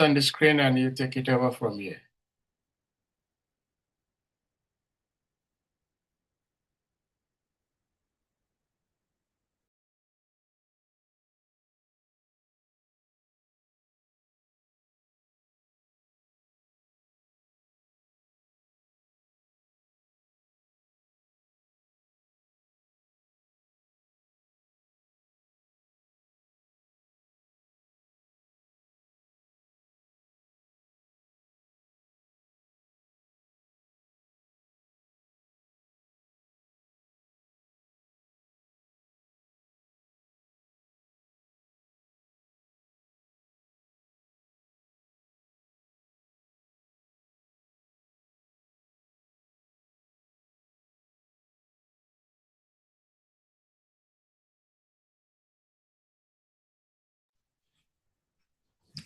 On the screen and you take it over from here.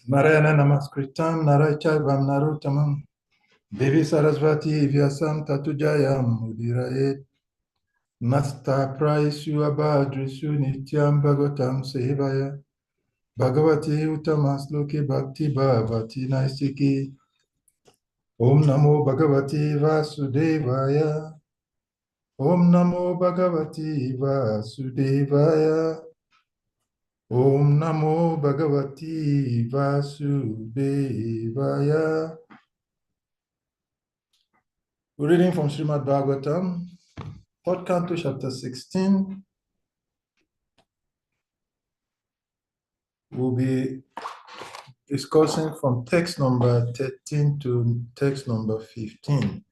Narayana Namaskritam Naraichavam Narutamam Devi Sarasvati Vyasam Tatujayam Udiraet Nasta Praisu Abhadrisu Nityam Bhagavatam Sevaya Bhagavati Utamasloke Bhakti Bhavati Naistiki Om Namo Bhagavati Vasudevaya Om Namo Bhagavati Vasudevaya Om Namo Bhagavati Vasudevaya. We're reading from Srimad Bhagavatam, 3rd Canto, chapter 16. We'll be discussing from text number 13 to text number 15.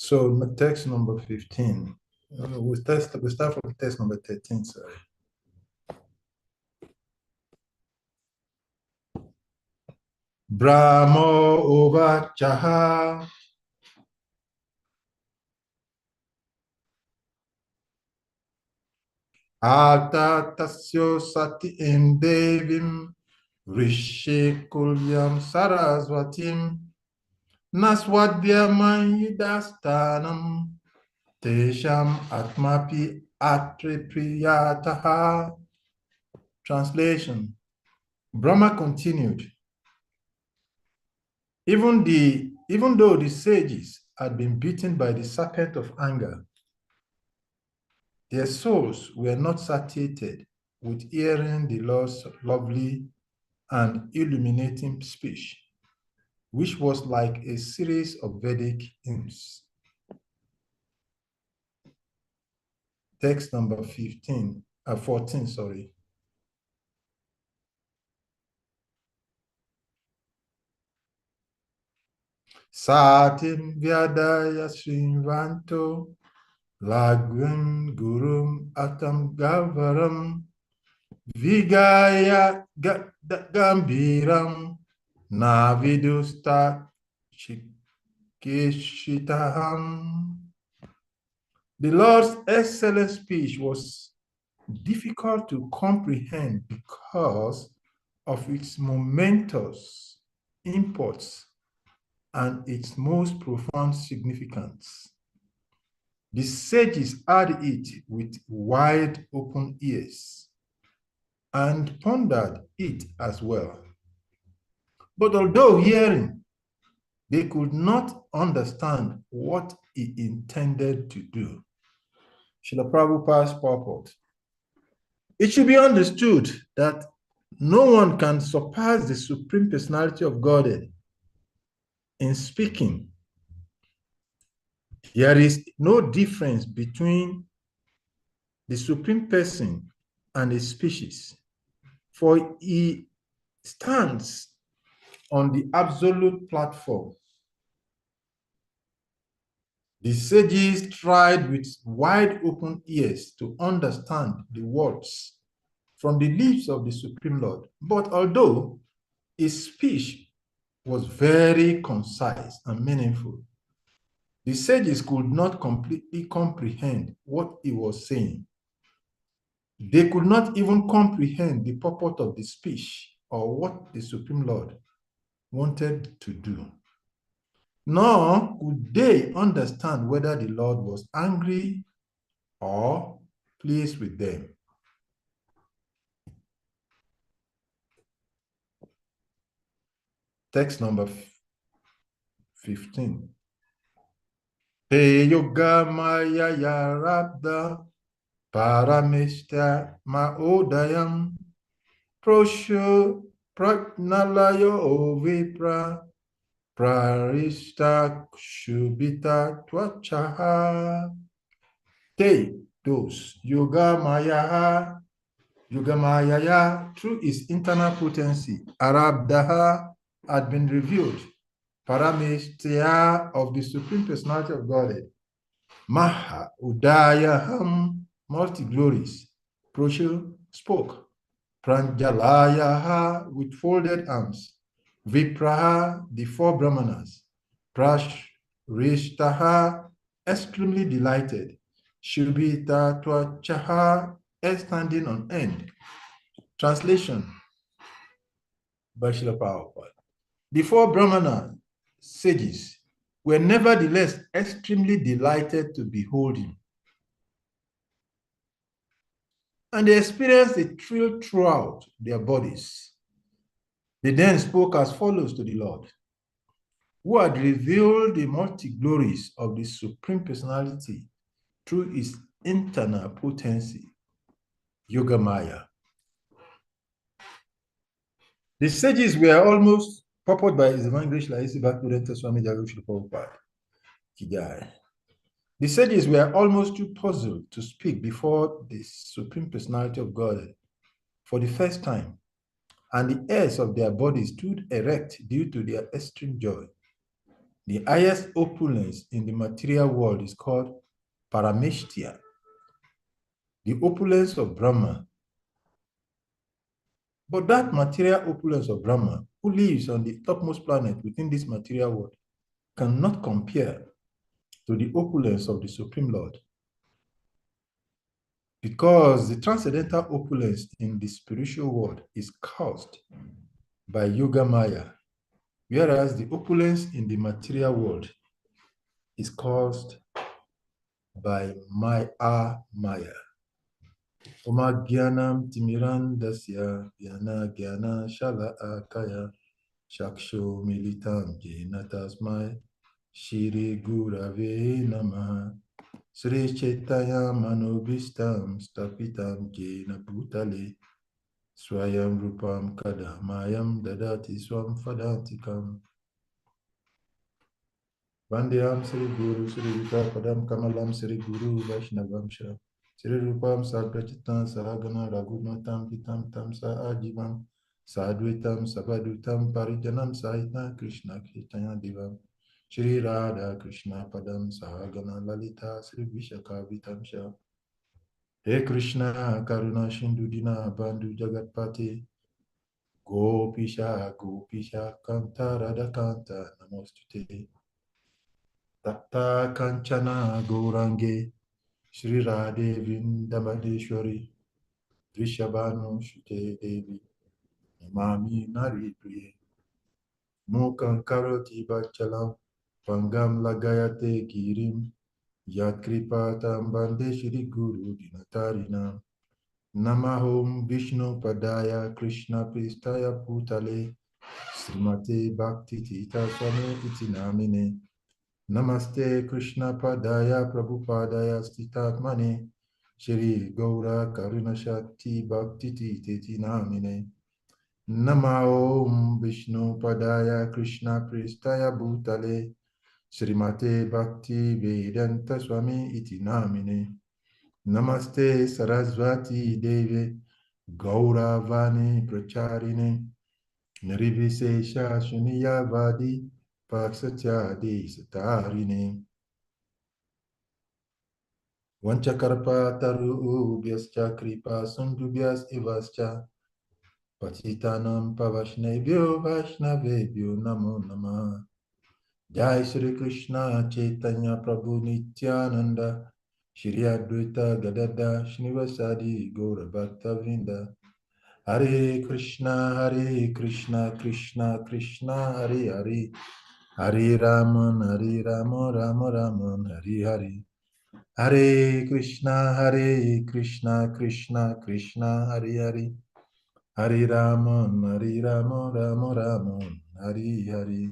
So text number 15. We start from text number 13, sorry. Brahmo Uvachaha Ata Tasyo Sati Devim Rishi Kulyam Saraswatim Naswadhyamayidastanam Tesham Atmapi Atripriyataha. Translation. Brahma continued. Even though the sages had been beaten by the serpent of anger, their souls were not satiated with hearing the Lord's lovely and illuminating speech, which was like a series of Vedic hymns. Text number 14, sorry. Satim Vyadaya Srinvanto Lagrim Gurum Atam Gavaram Vigaya Gambiram Navidusta Chikeshitaham. The Lord's excellent speech was difficult to comprehend because of its momentous imports and its most profound significance. The sages heard it with wide open ears and pondered it as well. But although hearing, they could not understand what he intended to do. Srila Prabhupada's purport. It should be understood that no one can surpass the Supreme Personality of Godhead in speaking. There is no difference between the Supreme Person and a species, for he stands on the absolute platform. The sages tried with wide open ears to understand the words from the lips of the Supreme Lord, but although his speech was very concise and meaningful, the sages could not completely comprehend what he was saying. They could not even comprehend the purport of the speech or what the Supreme Lord wanted to do. nor could they understand whether the Lord was angry or pleased with them. Text number 15. Te yoga maya yarabda parameshta maodayam prosho pragnalayo vipra prarishta shubita twachaha. Te, those, Yogamaya, through his internal potency, Arabdaha, had been revealed, Parameshtia of the Supreme Personality of Godhead, Maha Udayaham, multi-glories, Proshu spoke, Pranjalayaha, with folded arms, Vipraha, the four Brahmanas, Prashrishtaha, extremely delighted, Shubhita Twachaha, standing on end. Translation by Srila Prabhupada. The four Brahmana sages were nevertheless extremely delighted to behold him. And they experienced a thrill throughout their bodies. They then spoke as follows to the Lord, who had revealed the multi-glories of the Supreme Personality through his internal potency, Yogamaya. The sages were almost purported by his evangelist Laisi Bhaktivedanta Swami Jagannath Prabhupada. The sages were almost too puzzled to speak before the Supreme Personality of God for the first time, and the hairs of their bodies stood erect due to their extreme joy. The highest opulence in the material world is called Parameshtia, the opulence of Brahma. But that material opulence of Brahma, who lives on the topmost planet within this material world, cannot compare to the opulence of the Supreme Lord. Because the transcendental opulence in the spiritual world is caused by Yoga Maya, whereas the opulence in the material world is caused by Maya Maya. Oma Gyanam Timirandasya Gyana Gyana Shala Akaya Shaksho Militam Jena Tasmai Shri Gurave Namaha Sri Chaitanya Manobhistam Stapitam Jena Bhutale Swayam Rupam Kadamayam Dadati Swam Fadantikam Vandhyam Sri Guru Sri Vika Padam Kamalam Sri Guru Vaishnavam Shra Sri Rupam Sagrachitam Sahagana Raghunatam Pitam Tam Sa Ajivam Sadvitam Sabadutam Parijanam Sahita Krishna Chaitanya Divam Shri Radha Krishna Padam Sahagana Lalita Sri Vishaka Vitam Shah. He Krishna Karuna Shindu Dina Bandhu Jagatpati Gopisha Gopisha Kanta Radha Kanta Namostute Tata Kanchana Gourange Shri Radhe Vrindamadeshwari Drishabhanu Shute Devi Imami Nari Priye Mukam Karoti Bachalam Pangam Lagayate Girim Yakripatam Bande Shri Guru Dinatarina Namahom Vishnu Padaya Krishna Pristaya Putale Srimate Bhakti Tita Swami Itinamine Namaste Krishna Padaya Prabhupadaya Stitatmane Shri Gaura Karuna Shakti Bhakti Titi Namine Namahom Vishnu Padaya Krishna Pristaya Bhutale Srimate Bhakti Vedanta Swami Iti Namine Namaste Sarasvati Devi Gauravani Pracharine Nirvisesha Shunyavadi Paksatyadi Satarine Vanchakarpa Taru Ubhyascha Kripa Sundubhyas Ivascha Patitanam Pavashnebhyo Vaishnavebhyo Namo Namah Jai Shri Krishna Chaitanya Prabhu Nityananda Shri Advaita Gadada Shrivasadi Gaura Bhakta Vrinda Hare Krishna Krishna Krishna Hare Hare Hare Raman, Rama Raman, Hare Hare. Hare Krishna, Krishna Krishna, Hare Hare. Hare Raman, Rama Raman, Hare Hare.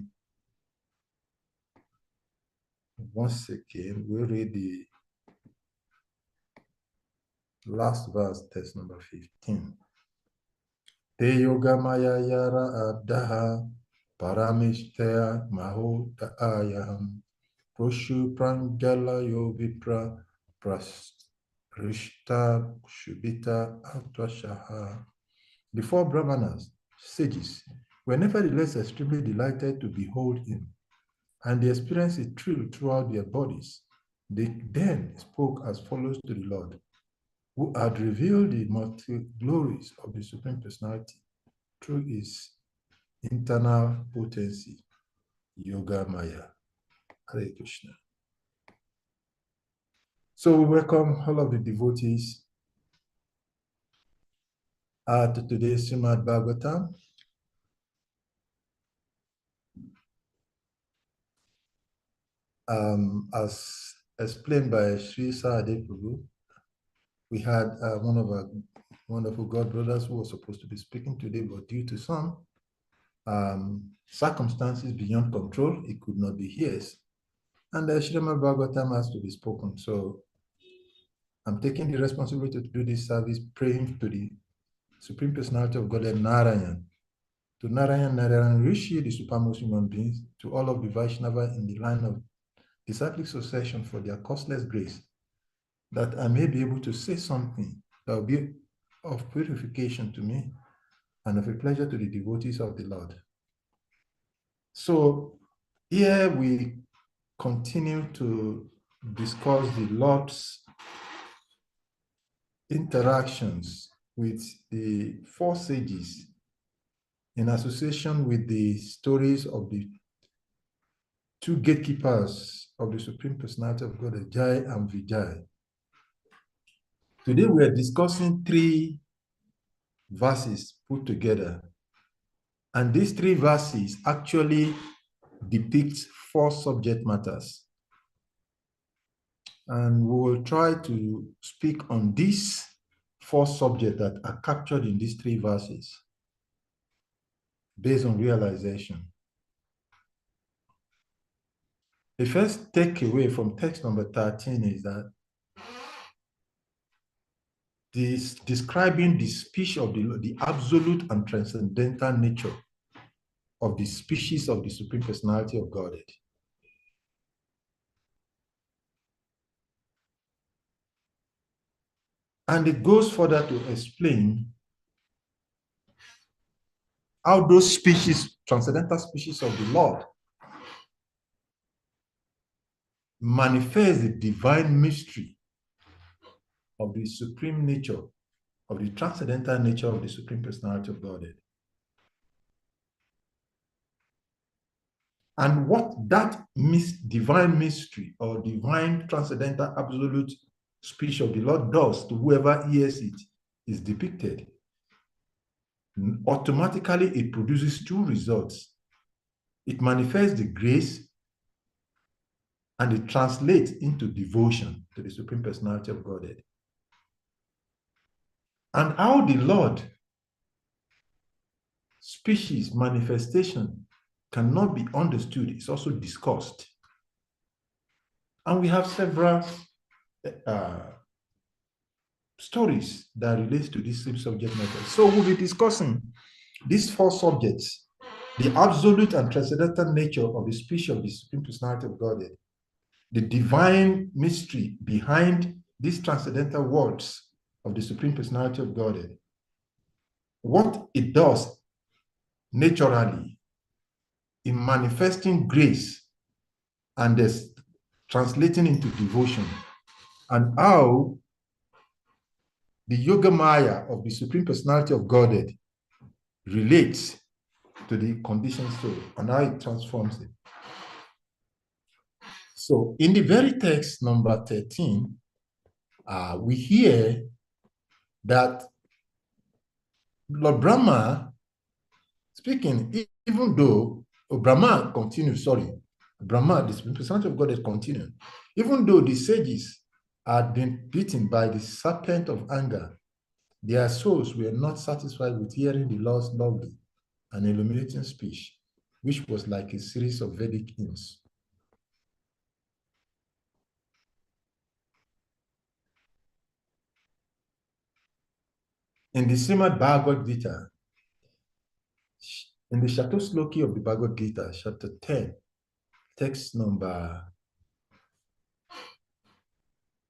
Once again, we read the last verse, text number 15. Te yoga maya yara abdaha paramishtea maho ayaham proshu prangala yovipra prashrishta shubita atwashaha. The four brahmanas, sages, were nevertheless extremely delighted to behold him, and they experienced a thrill throughout their bodies. They then spoke as follows to the Lord, who had revealed the multi glories of the Supreme Personality through his internal potency, Yoga Maya. Hare Krishna. So we welcome all of the devotees to today's Srimad Bhagavatam. As explained by Sri Sahadev Prabhu, we had one of our wonderful God brothers who was supposed to be speaking today, but due to some circumstances beyond control, it could not be here. And the Srimad Bhagavatam has to be spoken. So I'm taking the responsibility to do this service, praying to the Supreme Personality of Godhead, Narayan, to Narayan Rishi, the supremest human beings, to all of the Vaishnava in the line of disciplic succession for their costless grace, that I may be able to say something that will be of purification to me and of a pleasure to the devotees of the Lord. So here we continue to discuss the Lord's interactions with the four sages in association with the stories of the two gatekeepers of the Supreme Personality of God, Jai and Vijay. Today we are discussing three verses put together. And these three verses actually depict four subject matters. And we will try to speak on these four subjects that are captured in these three verses based on realization. The first takeaway from text number 13 is that this describing the speech of the absolute and transcendental nature of the species of the Supreme Personality of Godhead. And it goes further to explain how those species, transcendental species of the Lord, manifest the divine mystery of the supreme nature, of the transcendental nature of the Supreme Personality of Godhead. And what that divine mystery or divine transcendental absolute speech of the Lord does to whoever hears it is depicted. Automatically, it produces two results. It manifests the grace and it translates into devotion to the Supreme Personality of Godhead. And how the Lord species manifestation cannot be understood is also discussed. And we have several stories that relate to this same subject matter. So we'll be discussing these four subjects: the absolute and transcendental nature of the speech of the Supreme Personality of Godhead, the divine mystery behind these transcendental words of the Supreme Personality of Godhead, what it does naturally in manifesting grace and translating into devotion, and how the Yoga Maya of the Supreme Personality of Godhead relates to the conditioned soul and how it transforms it. So in the very text number 13, we hear that Lord Brahma speaking, even though Brahma continues, sorry. Brahma, the personality of God is continuing. Even though the sages had been beaten by the serpent of anger, their souls were not satisfied with hearing the Lord's lovely and illuminating speech, which was like a series of Vedic hymns. In the Srimad Bhagavad Gita, in the Shloki of the Bhagavad Gita, chapter 10, text number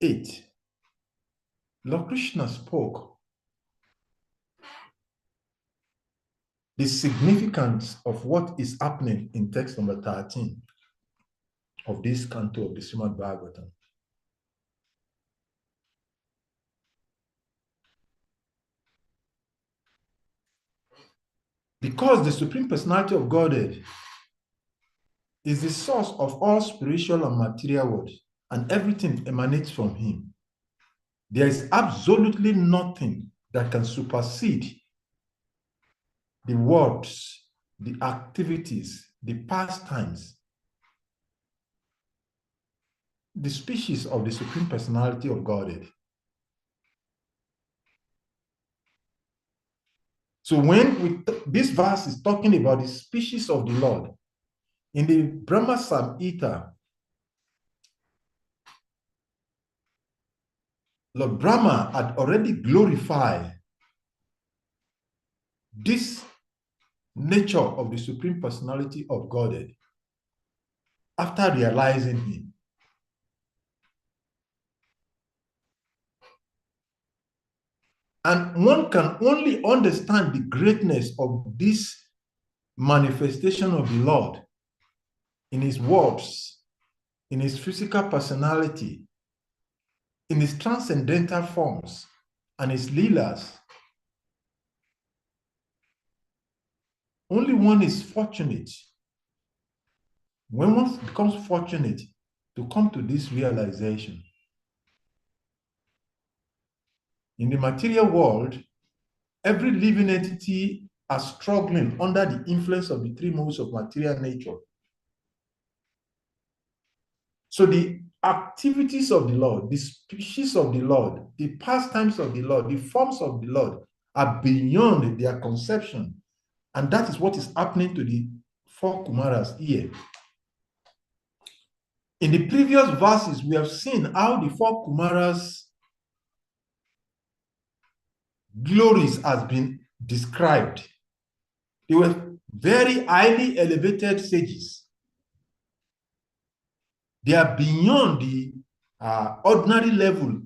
8, Lord Krishna spoke the significance of what is happening in text number 13 of this canto of the Srimad Bhagavatam. Because the Supreme Personality of Godhead is the source of all spiritual and material world, and everything emanates from him. There is absolutely nothing that can supersede the words, the activities, the pastimes, the species of the Supreme Personality of Godhead. So when this verse is talking about the species of the Lord, in the Brahma Samhita, Lord Brahma had already glorified this nature of the Supreme Personality of Godhead after realizing him. And one can only understand the greatness of this manifestation of the Lord in his words, in his physical personality, in his transcendental forms, and his leelas. Only one is fortunate. When one becomes fortunate to come to this realization. In the material world, every living entity are struggling under the influence of the three modes of material nature. So the activities of the Lord, the species of the Lord, the pastimes of the Lord, the forms of the Lord are beyond their conception. And that is what is happening to the four Kumaras here. In the previous verses, we have seen how the four Kumaras' glories has been described. They were very highly elevated sages. They are beyond the ordinary level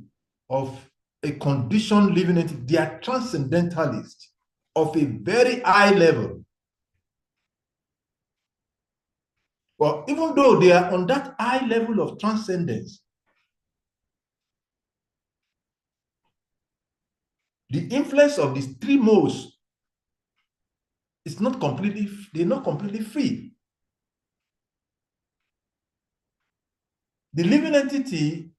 of a conditioned living entity. They are transcendentalists of a very high level. But even though they are on that high level of transcendence, the influence of these three modes is not completely, they're not completely free. The living entity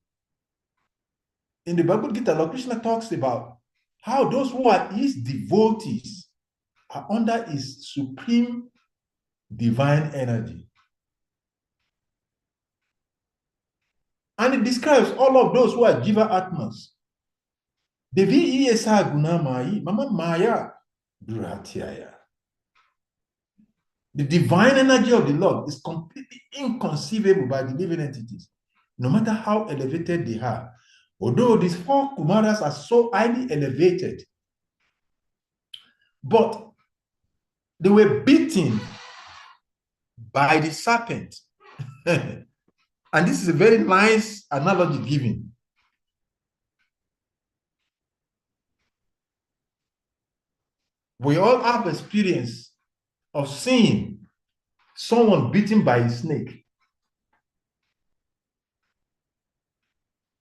in the Bhagavad Gita, Lord Krishna talks about how those who are his devotees are under his supreme divine energy. And it describes all of those who are Jiva Atmas. Devi Esa Gunamai, Mama Maya Duratyaya. The divine energy of the Lord is completely inconceivable by the living entities, no matter how elevated they are. Although these four Kumaras are so highly elevated, but they were beaten by the serpent. And this is a very nice analogy given. We all have experience of seeing someone beaten by a snake.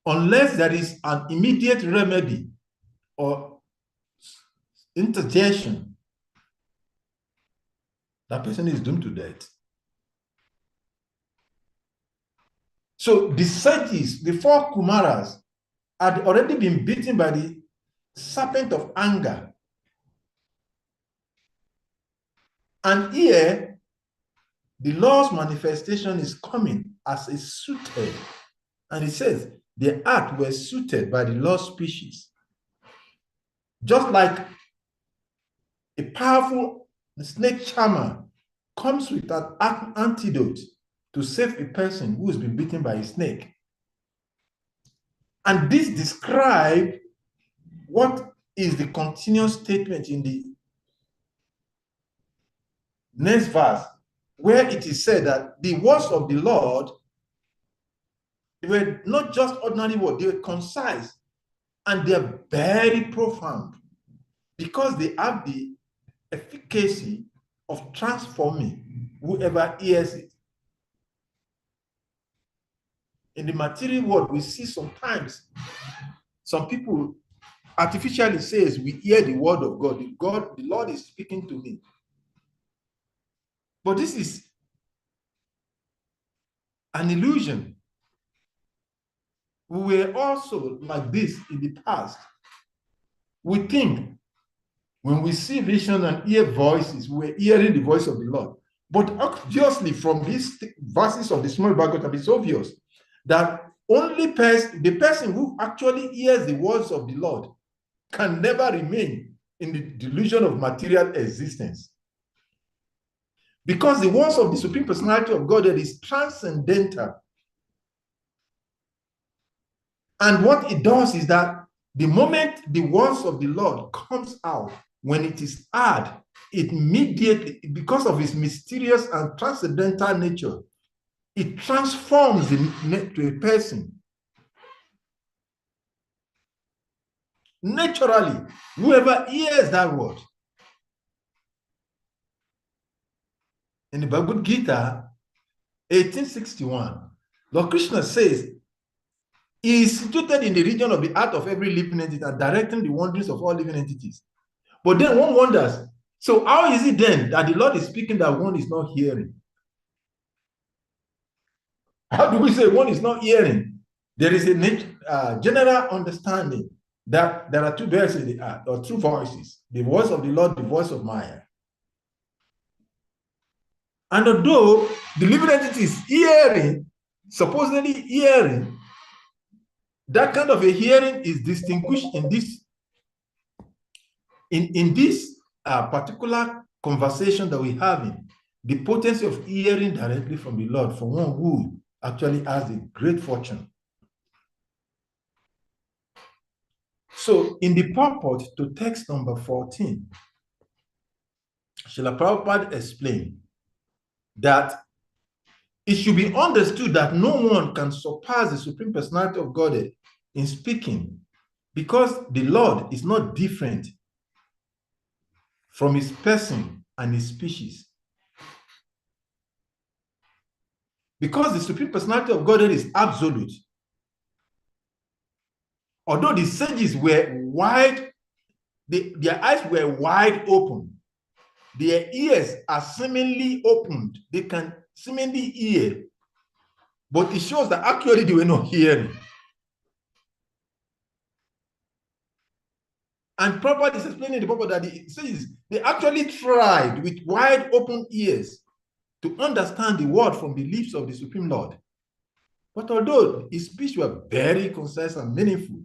Unless there is an immediate remedy or interjection, that person is doomed to death. So the sages, the four Kumaras, had already been beaten by the serpent of anger. And here, the Lord's manifestation is coming as a suited. And it says, the act were suited by the Lord's species. Just like a powerful snake charmer comes with an antidote to save a person who has been bitten by a snake. And this describes what is the continuous statement in the next verse, where it is said that the words of the Lord, they were not just ordinary words, they were concise and they're very profound because they have the efficacy of transforming whoever hears it. In the material world, we see sometimes some people artificially says we hear the word of God. The Lord is speaking to me. But this is an illusion. We were also like this in the past. We think when we see vision and hear voices, we're hearing the voice of the Lord. But obviously, from these verses of the small Bible, it's obvious that only the person who actually hears the words of the Lord can never remain in the delusion of material existence. Because the words of the Supreme Personality of God is transcendental. And what it does is that the moment the words of the Lord comes out, when it is heard, it immediately, because of its mysterious and transcendental nature, it transforms to a person. Naturally, whoever hears that word. In the Bhagavad Gita, 1861, Lord Krishna says, he is situated in the region of the heart of every living entity and directing the wanderings of all living entities. But then one wonders, so how is it then that the Lord is speaking that one is not hearing? How do we say one is not hearing? There is a general understanding that there are two voices in the earth, or two voices, the voice of the Lord, the voice of Maya. And although the living entity is hearing, supposedly hearing, that kind of a hearing is distinguished in this particular conversation that we're having, the potency of hearing directly from the Lord, from one who actually has a great fortune. So in the purport to text number 14, Srila Prabhupada explained that it should be understood that no one can surpass the Supreme Personality of Godhead in speaking, because the Lord is not different from his person and his species. Because the Supreme Personality of Godhead is absolute. Although the sages were wide, their eyes were wide open, their ears are seemingly opened, they can seemingly hear, but it shows that actually they were not hearing. And Prabhupada is explaining the Prabhupada that it says they actually tried with wide open ears to understand the word from the lips of the Supreme Lord. But although his speech was very concise and meaningful,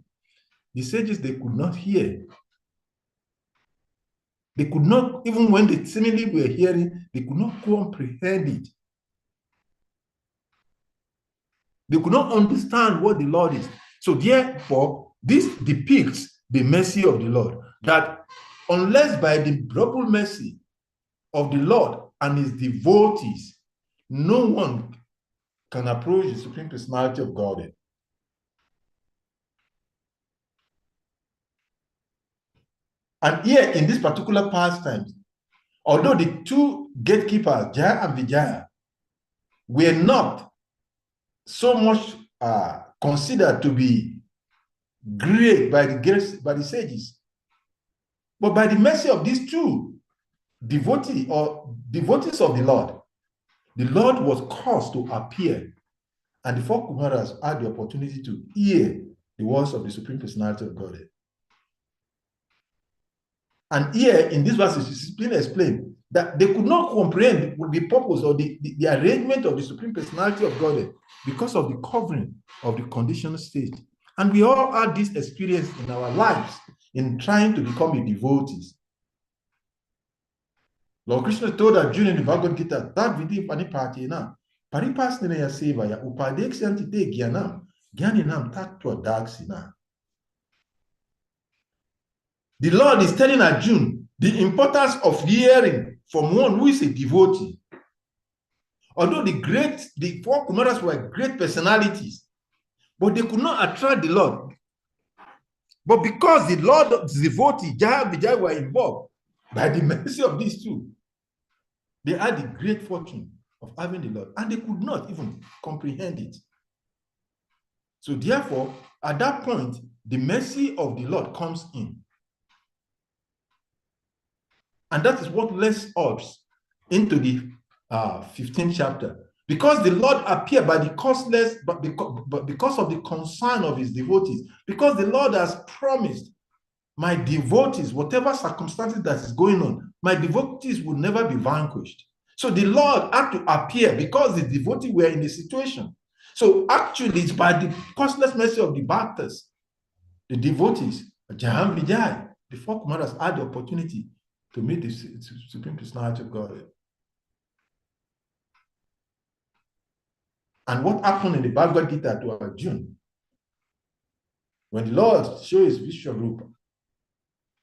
the sages, they could not hear. They could not, even when they seemingly were hearing, they could not comprehend it. They could not understand what the Lord is. So therefore, this depicts the mercy of the Lord, that unless by the double mercy of the Lord and his devotees, no one can approach the Supreme Personality of Godhead. And here in this particular pastime, although the two gatekeepers, Jaya and Vijaya, were not so much considered to be great by the sages, but by the mercy of these two devotees of the Lord was caused to appear, and the four Kumaras had the opportunity to hear the words of the Supreme Personality of Godhead. And here in this verse, it's been explained that they could not comprehend the purpose or the arrangement of the Supreme Personality of God because of the covering of the conditional state. And we all had this experience in our lives in trying to become a devotees. Lord Krishna told Arjuna in the Bhagavad Gita, that vidi panipati na, paripas ya seva ya upadek santite gyanam, gyaninam tattva daksina. The Lord is telling Arjuna the importance of hearing from one who is a devotee. Although the four Kumaras were great personalities, but they could not attract the Lord. But because the Lord of the devotee, Jaya Vijay, were involved, by the mercy of these two, they had the great fortune of having the Lord, and they could not even comprehend it. So therefore, at that point, the mercy of the Lord comes in. And that is what leads us into the 15th chapter. Because the Lord appeared by the causeless, but because of the concern of his devotees, because the Lord has promised, my devotees, whatever circumstances that is going on, my devotees will never be vanquished. So the Lord had to appear because the devotees were in the situation. So actually, it's by the causeless mercy of the bhaktas, the devotees, Jaham Vijay, the four Kumaras had the opportunity to meet the Supreme Personality of God. And what happened in the Bhagavad Gita to Arjuna, when the Lord showed his Vishwarupa,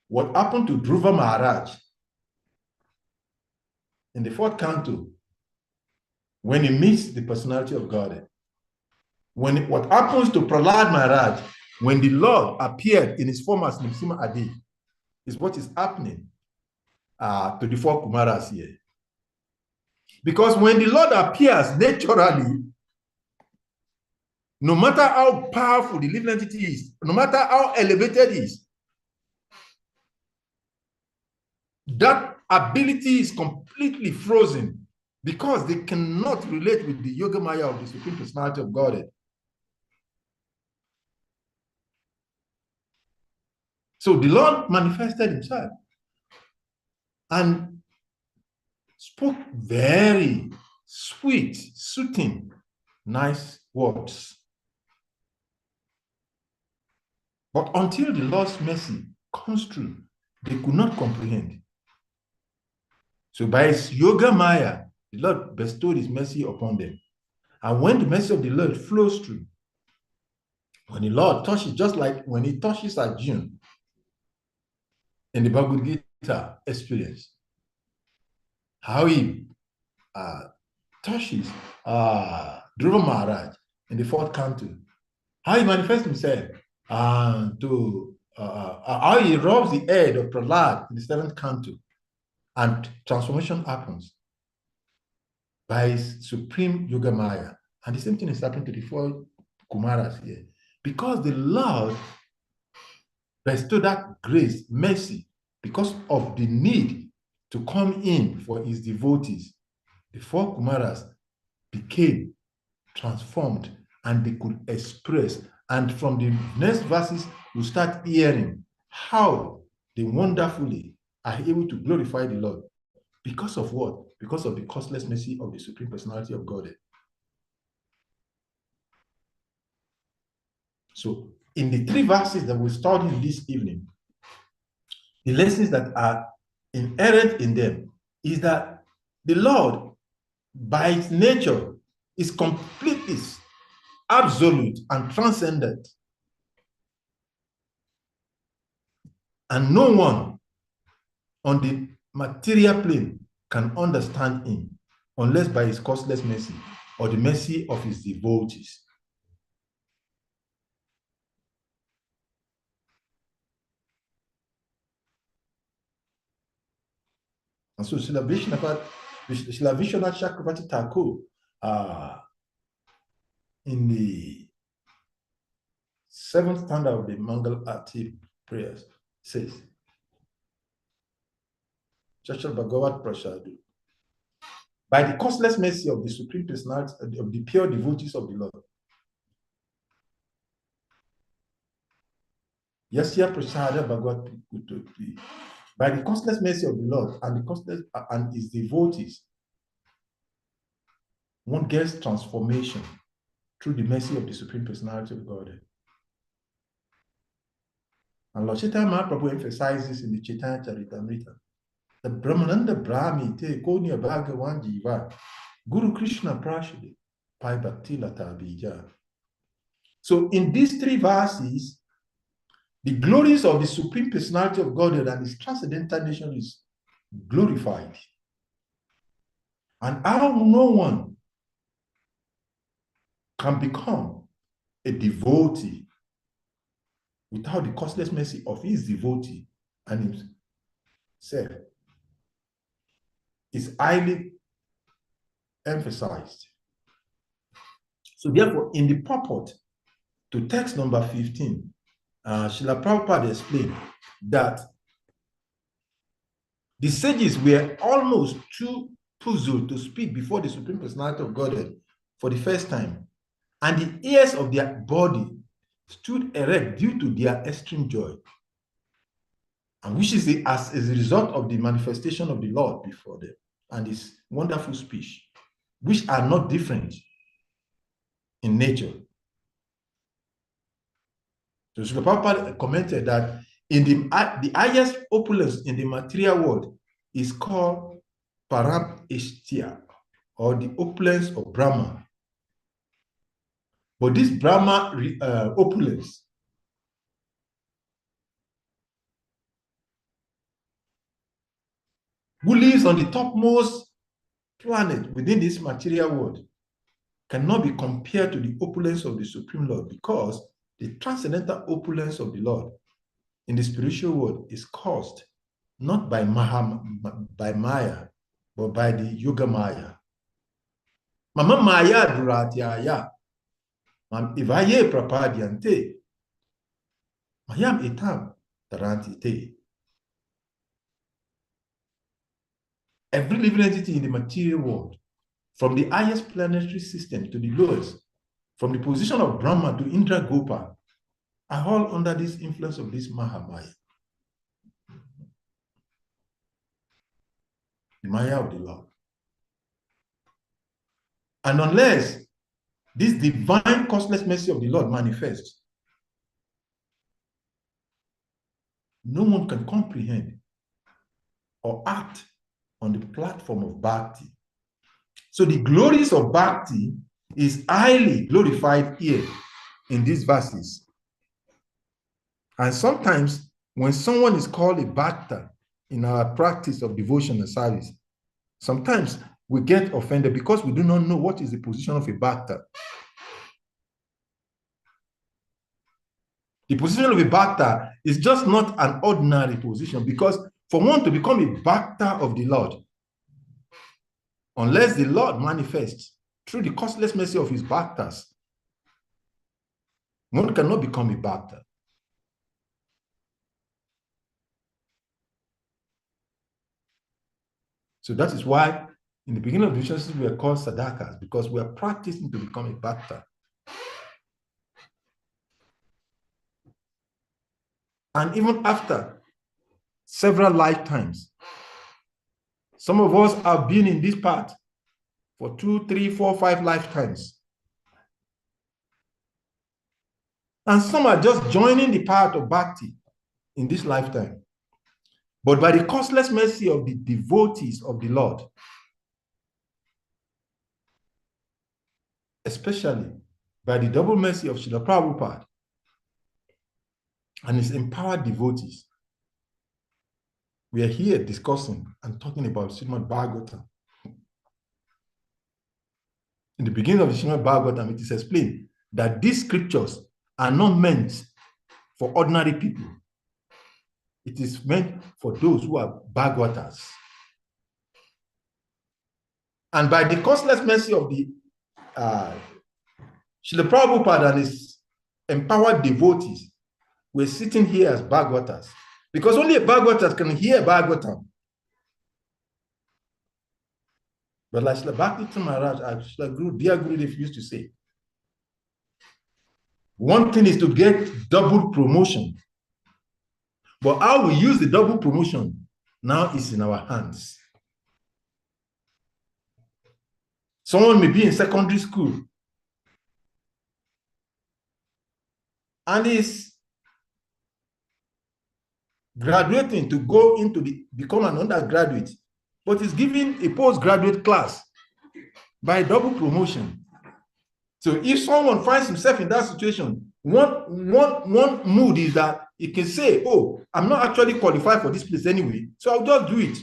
what happened to Dhruva Maharaj in the fourth canto, when he meets the personality of God, what happens to Prahlad Maharaj, when the Lord appeared in his form as Nrsimha Adi, is what is happening to the four Kumaras here. Because when the Lord appears naturally, no matter how powerful the living entity is, no matter how elevated it is, that ability is completely frozen because they cannot relate with the Yoga Maya of the Supreme Personality of Godhead. So the Lord manifested himself and spoke very sweet, soothing, nice words. But until the Lord's mercy comes through, they could not comprehend. So by his Yoga Maya, the Lord bestowed his mercy upon them. And when the mercy of the Lord flows through, when the Lord touches, just like when he touches Arjuna in the Bhagavad Gita experience, how he touches Dhruva Maharaj in the fourth canto, how he manifests himself, how he rubs the head of Prahlad in the seventh canto, and transformation happens by his supreme Yoga Maya. And the same thing is happening to the four Kumaras here. Because the Lord bestowed that grace, mercy, because of the need to come in for his devotees, the four Kumaras became transformed and they could express. And from the next verses, we start hearing how they wonderfully are able to glorify the Lord. Because of what? Because of the causeless mercy of the Supreme Personality of Godhead. So, in the three verses that we studied this evening, the lessons that are inherent in them is that the Lord, by its nature, is completely absolute and transcendent. And no one on the material plane can understand him unless by his causeless mercy or the mercy of his devotees. And so Srila Vishwanath Chakravarti Thakur, in the seventh stanza of the Mangal Arati prayers, says, Chachal Bhagavat Prasadu, by the causeless mercy of the Supreme Personality, of the pure devotees of the Lord, Yasya Prasada Bhagavat Putopi, by the costless mercy of the Lord and his devotees, one gets transformation through the mercy of the Supreme Personality of God. And Lord Chaitanya Mahaprabhu emphasizes in the Chaitanya Charitamrita, the Brahmananda Brahmi te konya bhagavan jiva, Guru Krishna prashade, pai bhakti lata bija. So in these three verses, the glories of the Supreme Personality of Godhead and his transcendental nature is glorified. And how no one can become a devotee without the costless mercy of his devotee and himself is highly emphasized. So therefore, in the purport to text number 15, Srila Prabhupada explained that the sages were almost too puzzled to speak before the Supreme Personality of Godhead for the first time, and the ears of their body stood erect due to their extreme joy, and which is as a result of the manifestation of the Lord before them and his wonderful speech, which are not different in nature. So Srila Prabhupada commented that in the highest opulence in the material world is called Param Eshtya, or the opulence of Brahma. But this Brahma opulence who lives on the topmost planet within this material world cannot be compared to the opulence of the Supreme Lord, because the transcendental opulence of the Lord in the spiritual world is caused not by Maya, but by the Yoga Maya. Mama Maya Duratyaya, Mam Ivaye Prapadyante, Mayam Etam Tarantite. Every living entity in the material world, from the highest planetary system to the lowest, from the position of Brahma to Indra Gopa, are all under this influence of this Mahamaya, the Maya of the Lord. And unless this divine costless mercy of the Lord manifests, no one can comprehend or act on the platform of Bhakti. So the glories of Bhakti is highly glorified here in these verses. And sometimes when someone is called a Bhakta in our practice of devotion and service, sometimes we get offended because we do not know what is the position of a Bhakta. The position of a Bhakta is just not an ordinary position, because for one to become a Bhakta of the Lord, unless the Lord manifests through the costless mercy of his Bhaktas, one cannot become a Bhakta. So that is why in the beginning of the relationship we are called Sadakas, because we are practicing to become a Bhakta. And even after several lifetimes, some of us have been in this path for 2, 3, 4, 5 lifetimes. And some are just joining the path of Bhakti in this lifetime. But by the costless mercy of the devotees of the Lord, especially by the double mercy of Srila Prabhupada and his empowered devotees, we are here discussing and talking about Srimad Bhagavatam. In the beginning of the Srimad Bhagavatam, it is explained that these scriptures are not meant for ordinary people. It is meant for those who are Bhagavatas. And by the costless mercy of the Srila Prabhupada and his empowered devotees, we're sitting here as Bhagavatas, because only a Bhagavatas can hear Bhagavatam. But like Srila Bhakti Maharaj, Srila dear Gurudev used to say, one thing is to get double promotion, but how we use the double promotion now is in our hands. Someone may be in secondary school and is graduating to go into become an undergraduate, but is given a postgraduate class by double promotion. So if someone finds himself in that situation, one mood is that he can say, oh, I'm not actually qualified for this place anyway, so I'll just do it.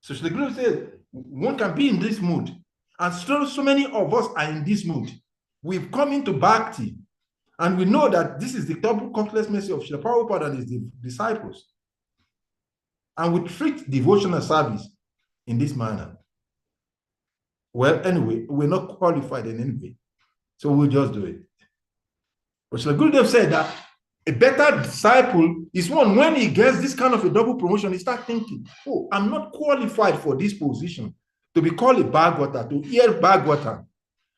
So the group says one can be in this mood, and so many of us are in this mood. We've come into Bhakti, and we know that this is the double complex message of Srila Prabhupada and his disciples. And we treat devotional service in this manner. Well, anyway, we're not qualified in any way, so we'll just do it. But Srila Gurudev said that a better disciple is one, when he gets this kind of a double promotion, he starts thinking, oh, I'm not qualified for this position to be called a Bhagavata, to hear Bhagavata,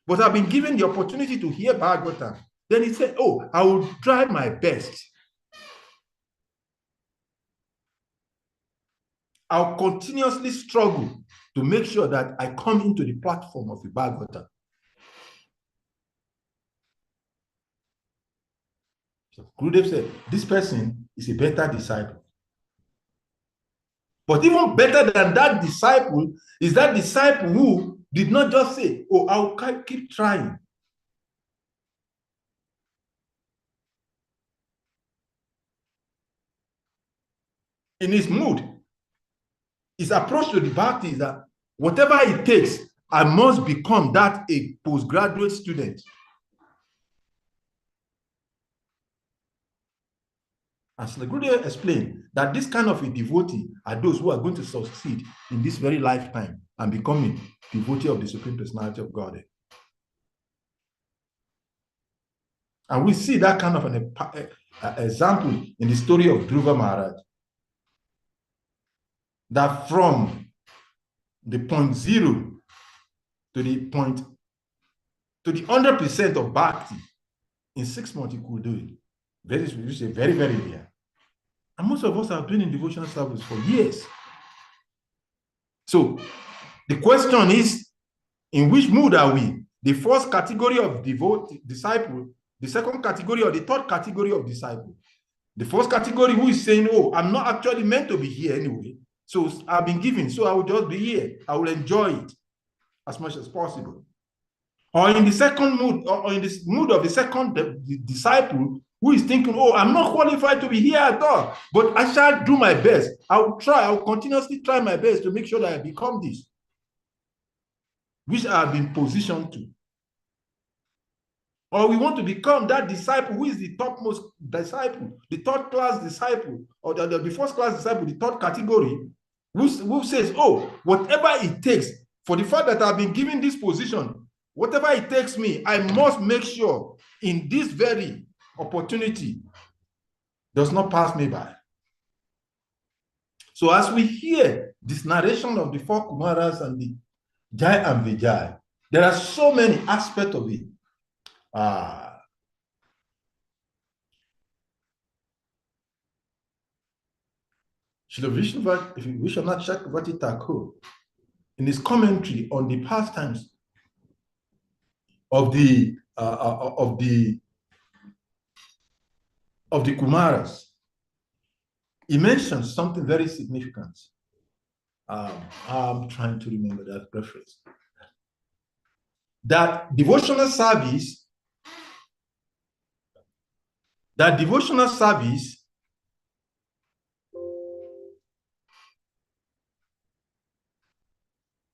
but I've been given the opportunity to hear Bhagavata. Then he said, oh, I will try my best. I'll continuously struggle to make sure that I come into the platform of the Bhagavata. So Gurudev said, this person is a better disciple. But even better than that disciple is that disciple who did not just say, oh, I'll keep trying. In his mood, his approach to the bhakti is that whatever it takes, I must become that a postgraduate student. As the Gurudev explained, that this kind of a devotee are those who are going to succeed in this very lifetime and becoming devotee of the Supreme Personality of Godhead. And we see that kind of an example in the story of Dhruva Maharaj. That from the 0.0 to the 100% of bhakti, in 6 months you could do it. Very, very rare. And most of us have been in devotional service for years. So the question is, in which mood are we? The first category of disciple, the second category, or the third category of disciple? The first category who is saying, oh, I'm not actually meant to be here anyway. So I've been given, so I will just be here. I will enjoy it as much as possible. Or in the second mood, or in this mood of the second disciple, who is thinking, oh, I'm not qualified to be here at all, but I shall do my best. I'll continuously try my best to make sure that I become this, which I have been positioned to. Or we want to become that disciple who is the topmost disciple, the third class disciple, or the first class disciple, the third category, who says, oh, whatever it takes, for the fact that I've been given this position, whatever it takes me, I must make sure in this very opportunity does not pass me by. So as we hear this narration of the 4 Kumaras and the Jai and Vijay, there are so many aspects of it. Srila Vishwanath Chakravarti Thakur, in his commentary on the pastimes of the Kumaras, he mentions something very significant. I'm trying to remember that reference. That devotional service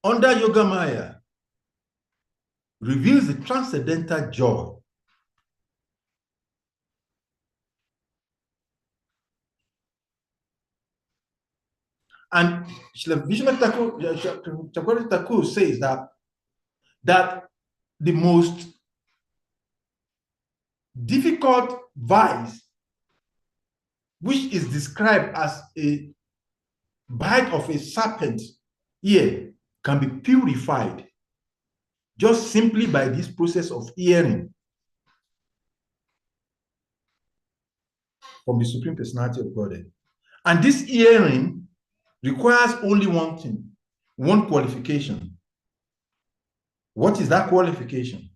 under Yoga Maya reveals the transcendental joy. And Vishwanath Chakravarti Thakur says that the most difficult vice, which is described as a bite of a serpent ear, can be purified just simply by this process of hearing from the Supreme Personality of Godhead. And this hearing requires only one thing, one qualification. What is that qualification?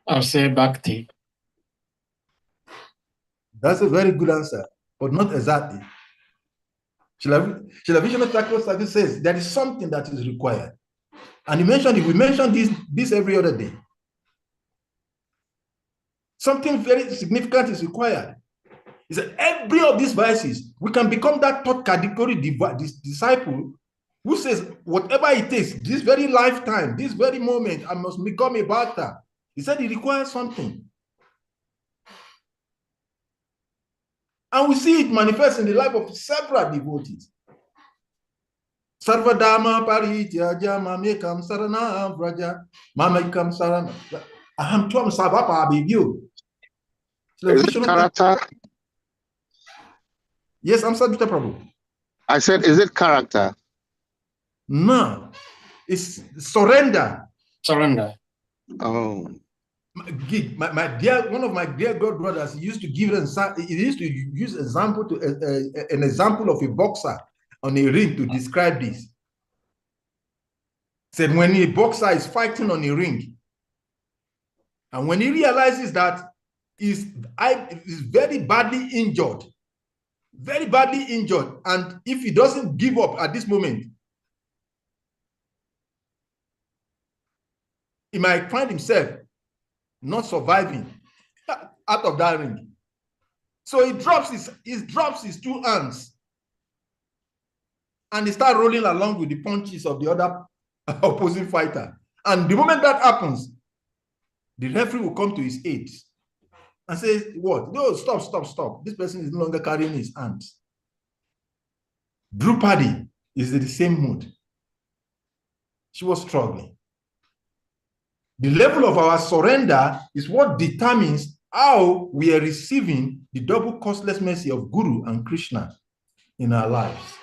I'll say bhakti. That's a very good answer, but not exactly. Shailavishana Thakur says there is something that is required. And he mentioned it. We mentioned this every other day. Something very significant is required. He said every of these vices, we can become that third category disciple who says, whatever it takes, this very lifetime, this very moment, I must become a bhakta. He said it requires something. And we see it manifest in the life of several devotees. Sarvadama parityaja mamekam sarana vraja mamekam sarana aham tvam savapa abhivyo. Is it character? Yes, I'm sorry, Mr. Prabhu. I said, is it character? No, it's surrender. Surrender. Oh. My dear, one of my dear godbrothers used to give he used to use example to an example of a boxer on a ring to describe this. Said when a boxer is fighting on a ring, and when he realizes that he's very badly injured, and if he doesn't give up at this moment, he might find himself not surviving out of that ring. So he drops his two hands and he starts rolling along with the punches of the other opposing fighter. And the moment that happens, the referee will come to his aid and say, what? No, stop. This person is no longer carrying his hands. Drupadi is in the same mood. She was struggling. The level of our surrender is what determines how we are receiving the double costless mercy of Guru and Krishna in our lives.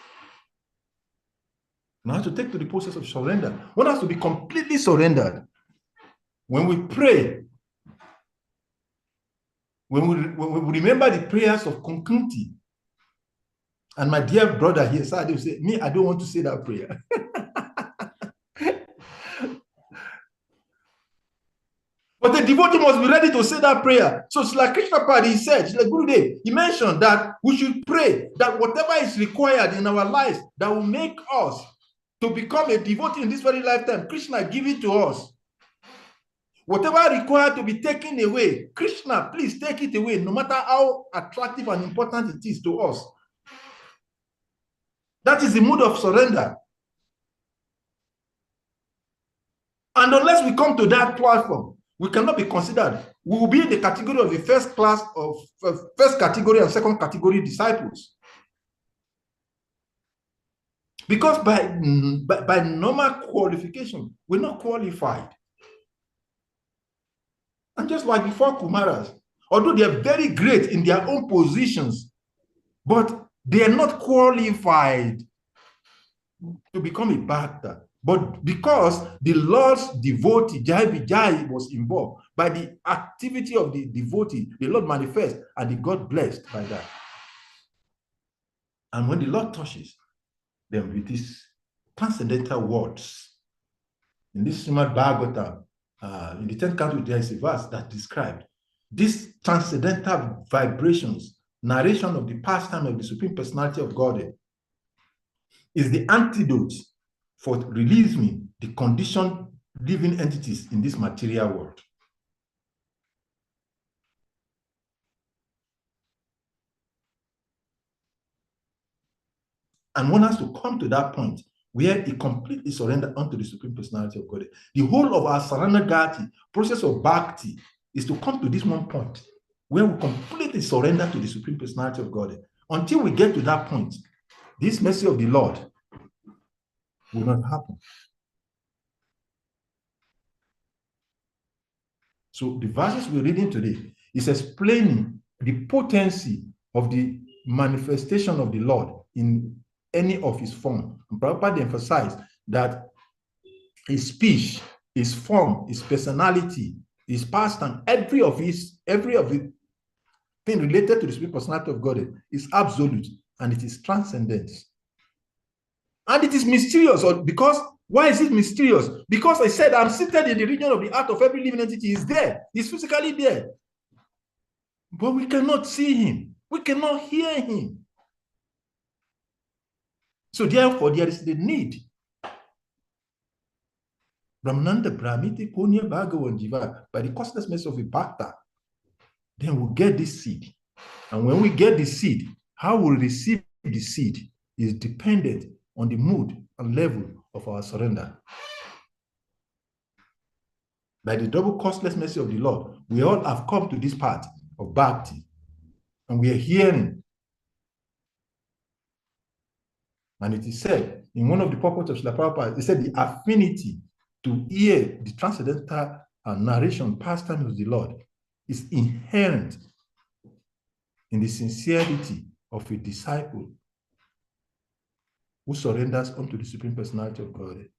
Now to take to the process of surrender, one has to be completely surrendered. When we pray, when we remember the prayers of Konkunti, and my dear brother here, Sadi, will say, me, I don't want to say that prayer. But the devotee must be ready to say that prayer. So it's like Krishna Padi said, like Gurudev, he mentioned that we should pray that whatever is required in our lives that will make us to become a devotee in this very lifetime, Krishna give it to us. Whatever required to be taken away, Krishna, please take it away, no matter how attractive and important it is to us. That is the mood of surrender. And unless we come to that platform, we cannot be considered. We will be in the category of the first category and second category disciples. Because by normal qualification, we're not qualified. And just like before Kumaras, although they are very great in their own positions, but they are not qualified to become a bhakta. But because the Lord's devotee, Jai Vijay, was involved, by the activity of the devotee, the Lord manifests and he got blessed by that. And when the Lord touches them with these transcendental words, in this Srimad Bhagavatam, in the 10th canto, there is a verse that described these transcendental vibrations, narration of the pastime of the Supreme Personality of Godhead, is the antidote for releasing the conditioned living entities in this material world. And one has to come to that point where he completely surrenders unto the Supreme Personality of Godhead. The whole of our Saranagati, process of bhakti, is to come to this one point where we completely surrender to the Supreme Personality of Godhead. Until we get to that point, this mercy of the Lord will not happen. So the verses we're reading today is explaining the potency of the manifestation of the Lord in any of his form. And Prabhupada emphasized that his speech, his form, his personality, his past, and every of the thing related to the spirit personality of God is absolute, and it is transcendence. And it is mysterious, because why is it mysterious? Because I said I'm seated in the region of the heart of every living entity. Is there. He's physically there. But we cannot see him. We cannot hear him. So therefore, there is the need. By the costless mercy of a Bhakta, then we'll get this seed. And when we get the seed, how we'll receive the seed is dependent on the mood and level of our surrender. By the double costless mercy of the Lord, we all have come to this part of Bhakti, and we are hearing. And it is said in one of the purports of Srila Prabhupada, it said the affinity to hear the transcendental narration, pastime of the Lord, is inherent in the sincerity of a disciple who surrenders unto the Supreme Personality of God.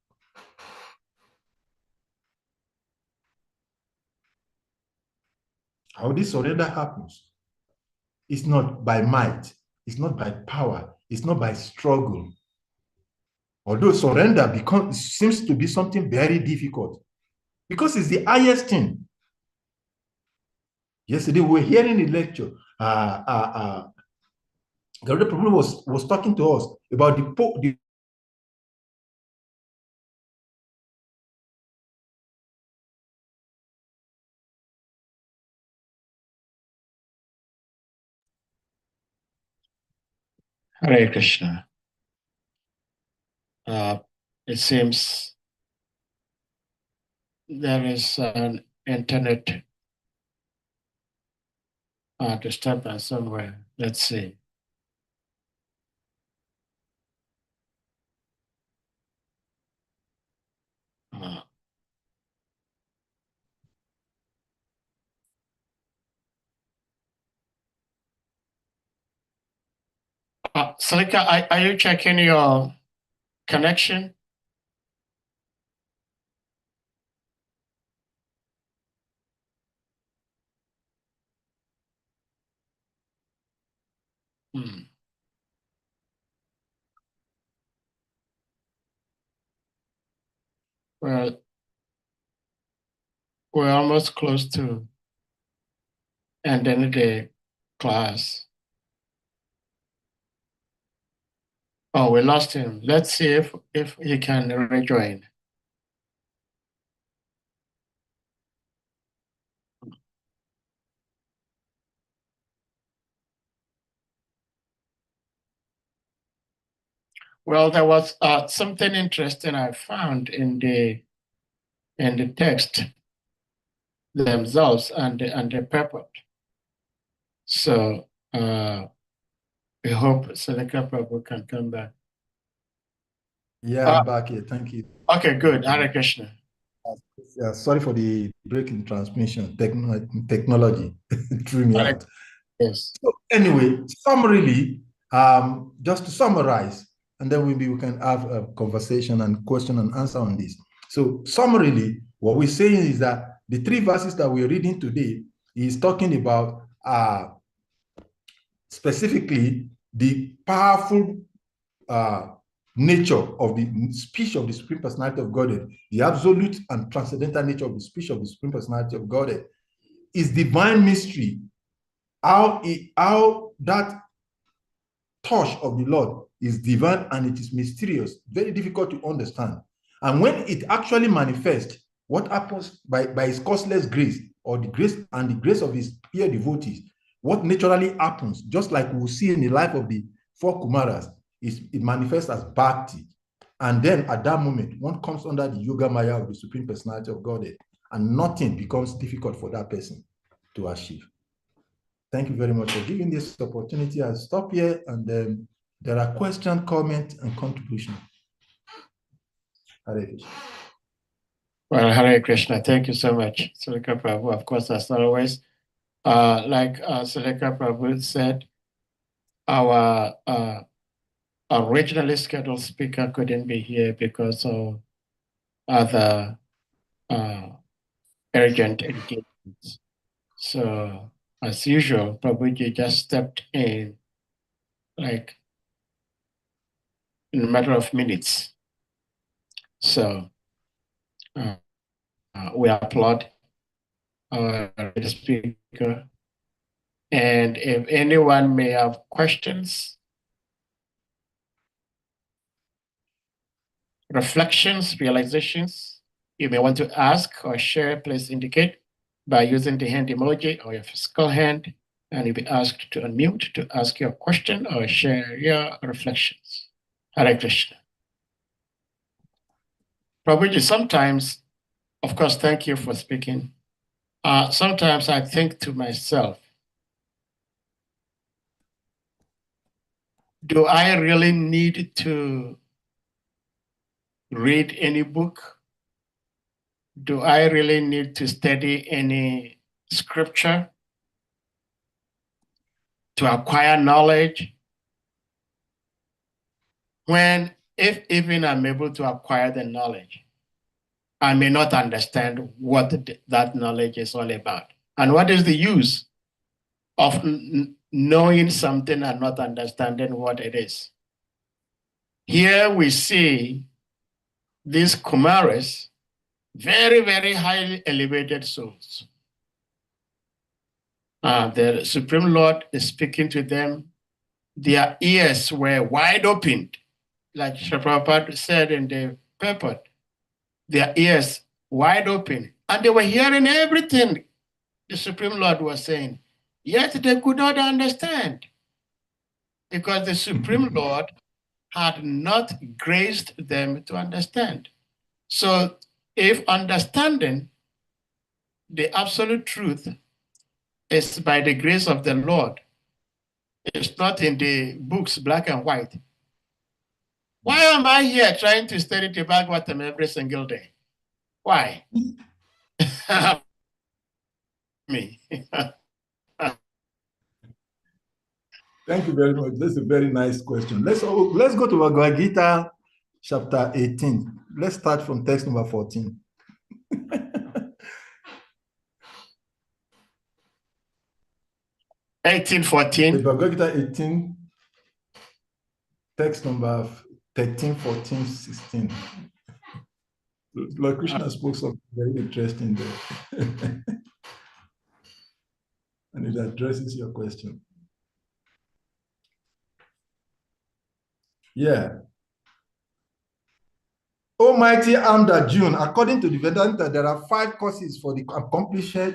How this surrender happens is not by might, it's not by power, it's not by struggle. Although surrender seems to be something very difficult, because it's the highest thing. Yesterday we were hearing a lecture. The other Prabhu was talking to us about the Hare Krishna. It seems there is an internet disturbance somewhere. Let's see. Salika, are you checking your connection? Well, we're almost close to ending the class. Oh, we lost him. Let's see if he can rejoin. Well, there was something interesting I found in the text themselves and the purport. So we hope Salika Prabhu can come back. Yeah, I'm back here. Thank you. Okay, good. Hare Krishna. Sorry for the break in transmission. Technology threw me out. Yes. So anyway, summarily, just to summarize, and then maybe we can have a conversation and question and answer on this. So summarily, what we're saying is that the three verses that we're reading today is talking about specifically the powerful nature of the speech of the Supreme Personality of Godhead, the absolute and transcendental nature of the speech of the Supreme Personality of Godhead, is divine mystery. How that touch of the Lord is divine and it is mysterious, very difficult to understand. And when it actually manifests, what happens by his costless grace, or the grace and the grace of his pure devotees, what naturally happens, just like we'll see in the life of the four Kumaras, is it manifests as bhakti. And then at that moment, one comes under the yoga maya of the Supreme Personality of Godhead, and nothing becomes difficult for that person to achieve. Thank you very much for giving this opportunity. I'll stop here, and then there are questions, comments, and contributions. Hare Krishna. Well, Hare Krishna. Thank you so much, Salika Prabhu. Of course, as always, like Salika Prabhu said, our originally scheduled speaker couldn't be here because of other urgent engagements. So as usual, Prabhuji just stepped in like in a matter of minutes. So we applaud our speaker. And if anyone may have questions, reflections, realizations, you may want to ask or share, please indicate by using the hand emoji or your physical hand, and you'll be asked to unmute to ask your question or share your reflections. Hare Krishna. Prabhuji, sometimes, of course, thank you for speaking. Sometimes I think to myself, do I really need to read any book? Do I really need to study any scripture to acquire knowledge? When, if even I'm able to acquire the knowledge, I may not understand what that knowledge is all about. And what is the use of knowing something and not understanding what it is? Here we see these Kumaras, very, very highly elevated souls. The Supreme Lord is speaking to them. Their ears were wide open, like Sri Prabhupada said in the purport. Their ears wide open, and they were hearing everything the Supreme Lord was saying, yet they could not understand because the Supreme Lord had not graced them to understand. So if understanding the absolute truth is by the grace of the Lord, it's not in the books, black and white. Why am I here trying to study the Bhagavatam every single day? Why? Me. Thank you very much. That's a very nice question. Let's go to Bhagavad Gita, chapter 18. Let's start from text number 14. 1814. Bhagavad Gita 18, text number 13, 14, 16. Lord Krishna spoke something very interesting there. And it addresses your question. Yeah. Almighty Arjuna, according to the Vedanta, there are 5 causes for the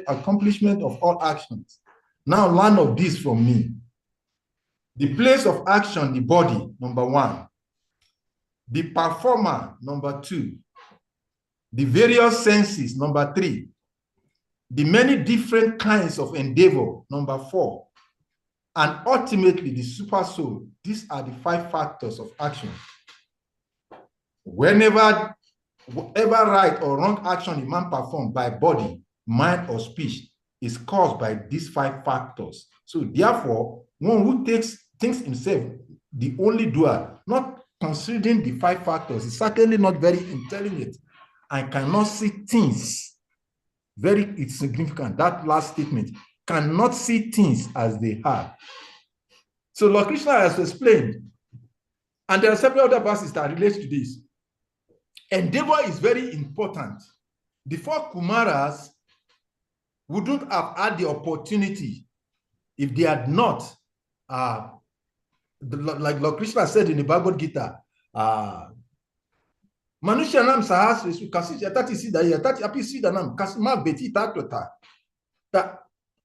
accomplishment of all actions. Now learn of this from me. The place of action, the body, number 1. The performer, number 2. The various senses, number 3. The many different kinds of endeavor, number 4. And ultimately, the super soul. These are the 5 factors of action. Whatever right or wrong action a man performs by body, mind, or speech is caused by these 5 factors. So therefore, one who thinks himself the only doer, not considering the 5 factors, is certainly not very intelligent and cannot see things. It's significant, that last statement, cannot see things as they are. So Lord Krishna has explained, and there are several other verses that relate to this. Endeavor is very important. The 4 Kumaras wouldn't have had the opportunity if they had not, like Lord Krishna said in the Bhagavad Gita, Manushanam Sahasresu Kasi Yatati Siddhaya Yatati Api Siddhanam Kasima Beti Tatota. That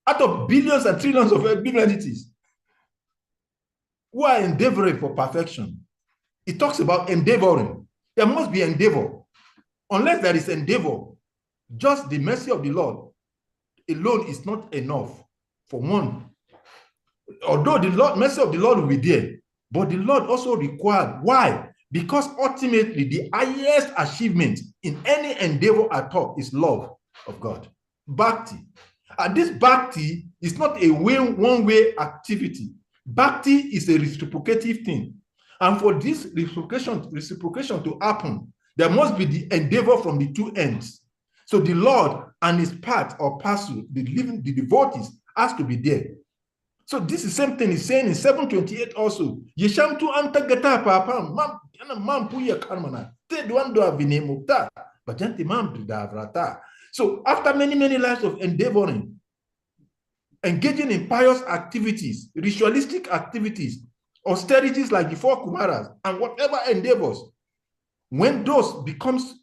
out of billions and trillions of entities who are endeavoring for perfection, it talks about endeavoring. There must be endeavor. Unless there is endeavor, just the mercy of the Lord alone is not enough for one. Although the mercy of the Lord will be there, but the Lord also required. Why? Because ultimately the highest achievement in any endeavor at all is love of God. Bhakti. And this bhakti is not a one-way activity. Bhakti is a reciprocative thing. And for this reciprocation to happen, There must be the endeavor from the two ends. So the Lord and his part or parcel, the devotees, has to be there. So this is the same thing he's saying in 728 also. Yesham tu anta gata papa mam puya karmana. Te duando avine mukta. Bajanti mam vrata. So after many lives of endeavoring, engaging in pious activities, ritualistic activities, austerities like the four Kumaras, and whatever endeavors, when those becomes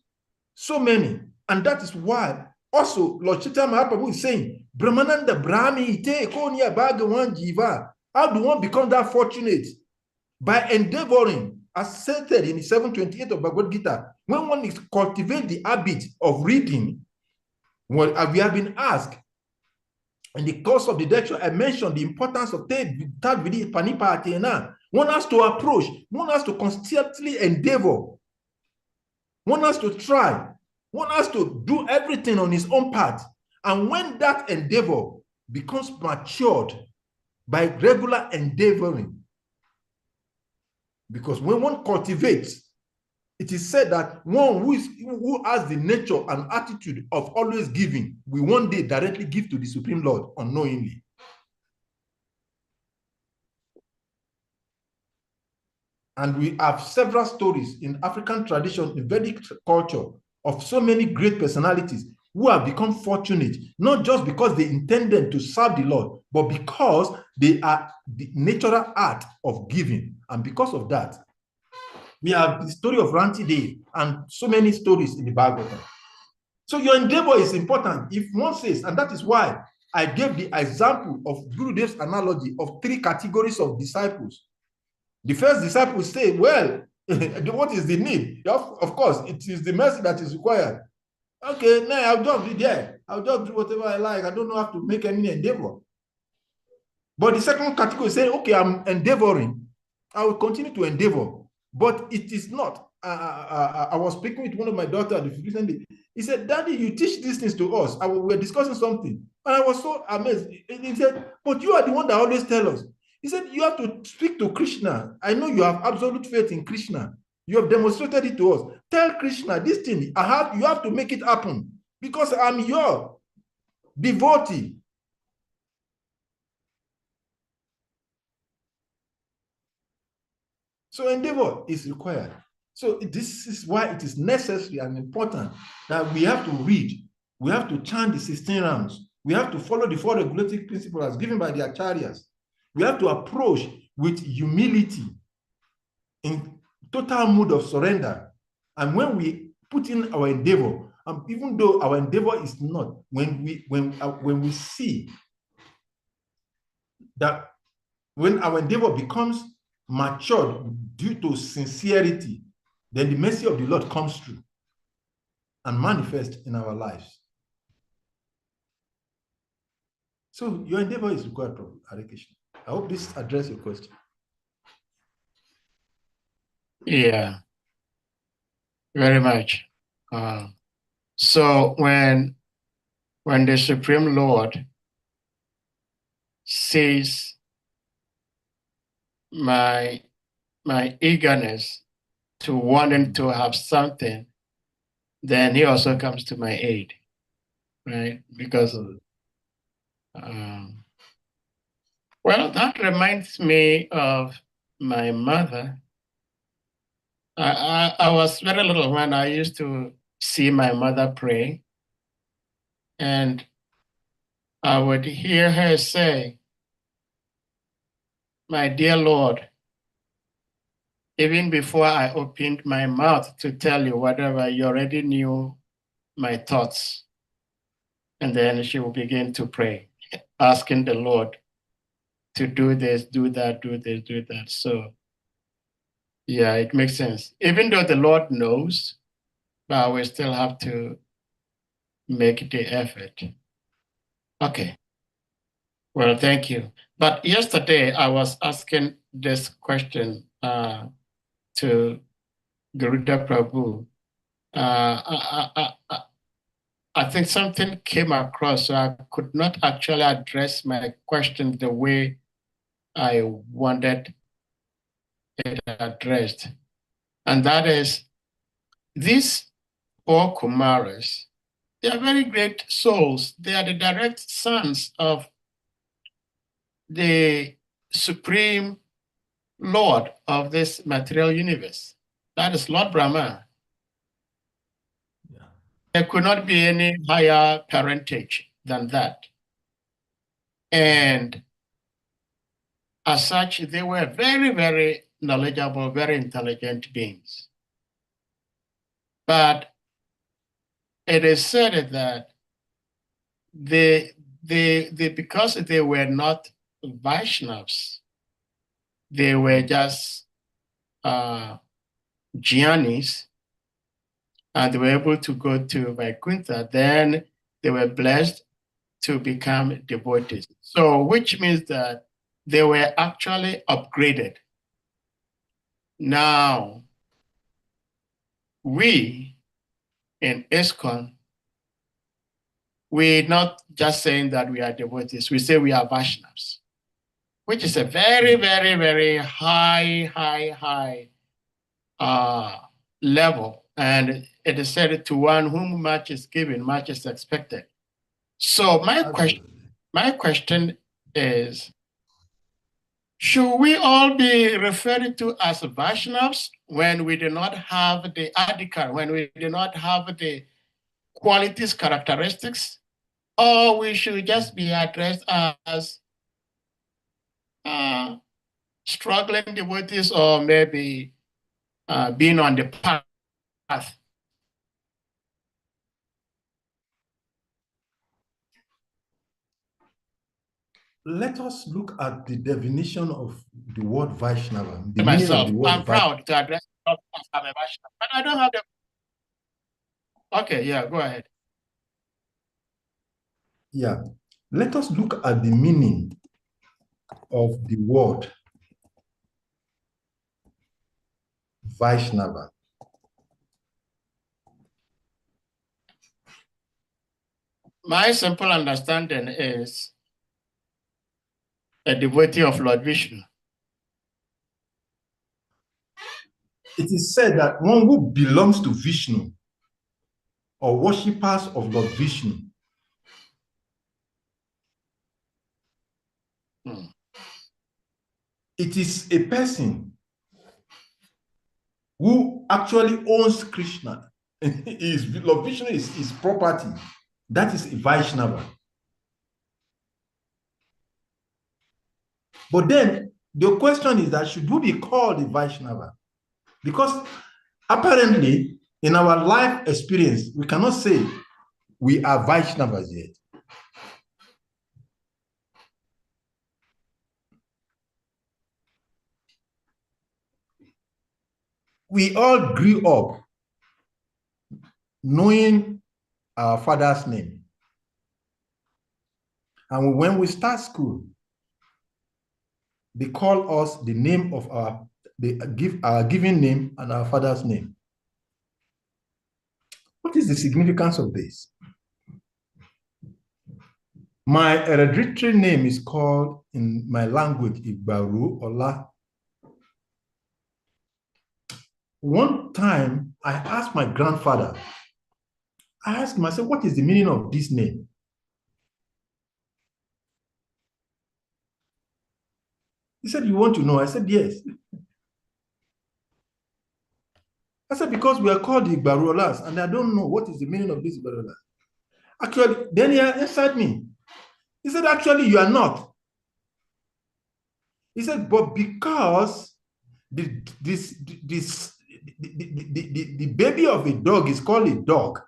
so many, and that is why also Lord Chaitanya Mahaprabhu is saying, Brahmananda Brahmi Ite Konya Bhagawan Jiva. How do one become that fortunate? By endeavoring, as stated in 728 of Bhagavad Gita, when one is cultivate the habit of reading, well, we have been asked, in the course of the lecture, I mentioned the importance of Tad Vidi Panipa Atena. One has to approach, one has to constantly endeavor, one has to try, one has to do everything on his own part. And when that endeavor becomes matured by regular endeavoring, because when one cultivates, it is said that one who has the nature and attitude of always giving will one day directly give to the Supreme Lord unknowingly. And we have several stories in African tradition, in Vedic culture, of so many great personalities who have become fortunate, not just because they intended to serve the Lord, but because they are the natural art of giving. And because of that, we have the story of Ranti Dev and so many stories in the Bhagavatam. So your endeavor is important. If one says, and that is why I gave the example of Gurudev's analogy of three categories of disciples. The first disciples say, well, what is the need? Of course, it is the mercy that is required. Okay, now I'll just be there. I'll just do whatever I like. I don't have to make any endeavor. But the second category say, okay, I'm endeavoring. I will continue to endeavor. But it is not. I was speaking with one of my daughters recently. He said, Daddy, you teach these things to us. We were discussing something. And I was so amazed. He said, but you are the one that always tell us. He said, you have to speak to Krishna. I know you have absolute faith in Krishna. You have demonstrated it to us. Tell Krishna, this thing, you have to make it happen because I'm your devotee. So endeavor is required. So this is why it is necessary and important that we have to read. We have to chant the 16 rounds. We have to follow the 4 regulative principles as given by the acharyas. We have to approach with humility in total mood of surrender. And when we put in our endeavor, even though our endeavor is not, when we see that when our endeavor becomes matured due to sincerity, then the mercy of the Lord comes through and manifests in our lives. So your endeavor is required, Hare Krishna. I hope this addresses your question. Yeah, very much. So when the Supreme Lord sees my eagerness to wanting to have something, then he also comes to my aid, right? Because well, that reminds me of my mother. I was very little when I used to see my mother pray, and I would hear her say, my dear Lord, even before I opened my mouth to tell you whatever, you already knew my thoughts. And then she will begin to pray, asking the Lord to do this, do that, do this, do that. So yeah, it makes sense. Even though the Lord knows, but we still have to make the effort. Okay. Well, thank you. But yesterday I was asking this question to Garuda Prabhu. I think something came across, so I could not actually address my question the way I wanted it addressed. And that is, these four Kumaras, they are very great souls. They are the direct sons of the supreme Lord of this material universe. That is Lord Brahma. Yeah. There could not be any higher parentage than that. And as such, they were very, very knowledgeable, very intelligent beings. But it is said that because they were not Vaishnavas, they were just Jnanis, and they were able to go to Vaikuntha. Then they were blessed to become devotees. So, which means that they were actually upgraded. Now, we in ISKCON, we're not just saying that we are devotees, we say we are Vaishnavas, which is a very, very, very high level. And it is said to one whom much is given, much is expected. So my question is, should we all be referred to as Vaishnavas when we do not have the adhikar, when we do not have the qualities, characteristics, or we should just be addressed as struggling devotees, or maybe being on the path? Let us look at the definition of the word Vaishnava. The meaning of the word I'm proud to address myself as I'm a Vaishnava, but I don't have the. Okay, yeah, go ahead. Yeah. Let us look at the meaning of the word Vaishnava. My simple understanding is a devotee of Lord Vishnu. It is said that one who belongs to Vishnu or worshippers of Lord Vishnu it is a person who actually owns Krishna. Lord Vishnu is his property. That is a Vaishnava. But then the question is that should we be called a Vaishnava? Because apparently in our life experience, we cannot say we are Vaishnavas yet. We all grew up knowing our father's name. And when we start school, they call us the name of they give our given name and our father's name. What is the significance of this? My hereditary name is called in my language Igbaru Ola. One time I asked my grandfather, I asked him, I said, what is the meaning of this name? He said, you want to know? I said, yes. I said, because we are called the Igbaruolas, and I don't know what is the meaning of this Igbaruolas. Actually, then he answered me. He said, actually, you are not. He said, but because the baby of a dog is called a dog,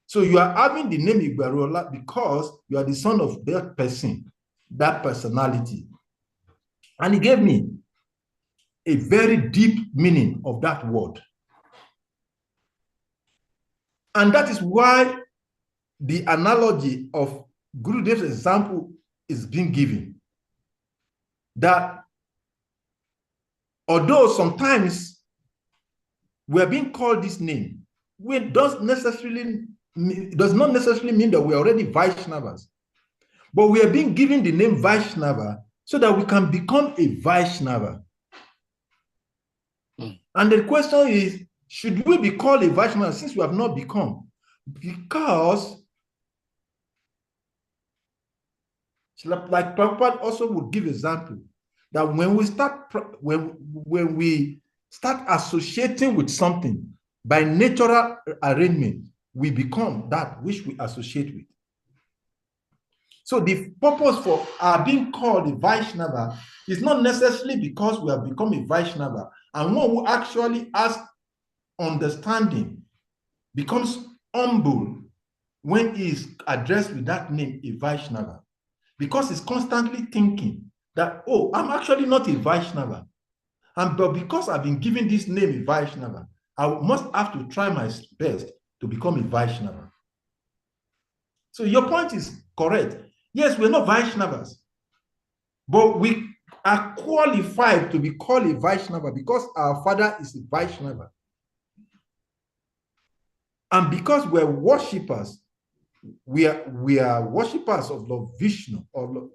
so you are having the name Igbaruola because you are the son of that person, that personality. And he gave me a very deep meaning of that word. And that is why the analogy of Gurudev's example is being given. That although sometimes we are being called this name, it does not necessarily mean that we are already Vaishnavas. But we are being given the name Vaishnava so that we can become a Vaishnava. And the question is, Should we be called a Vaishnava since we have not become? Because, like Prabhupada also would give example, that when we start associating with something by natural arrangement, we become that which we associate with. So the purpose for our being called a Vaishnava is not necessarily because we have become a Vaishnava, and one who actually has understanding becomes humble when he is addressed with that name, a Vaishnava, because he's constantly thinking that, oh, I'm actually not a Vaishnava, but because I've been given this name, a Vaishnava, I must have to try my best to become a Vaishnava. So your point is correct. Yes, we're not Vaishnavas, but we are qualified to be called a Vaishnava because our father is a Vaishnava. And because we're worshippers, we are worshippers of Lord Vishnu, or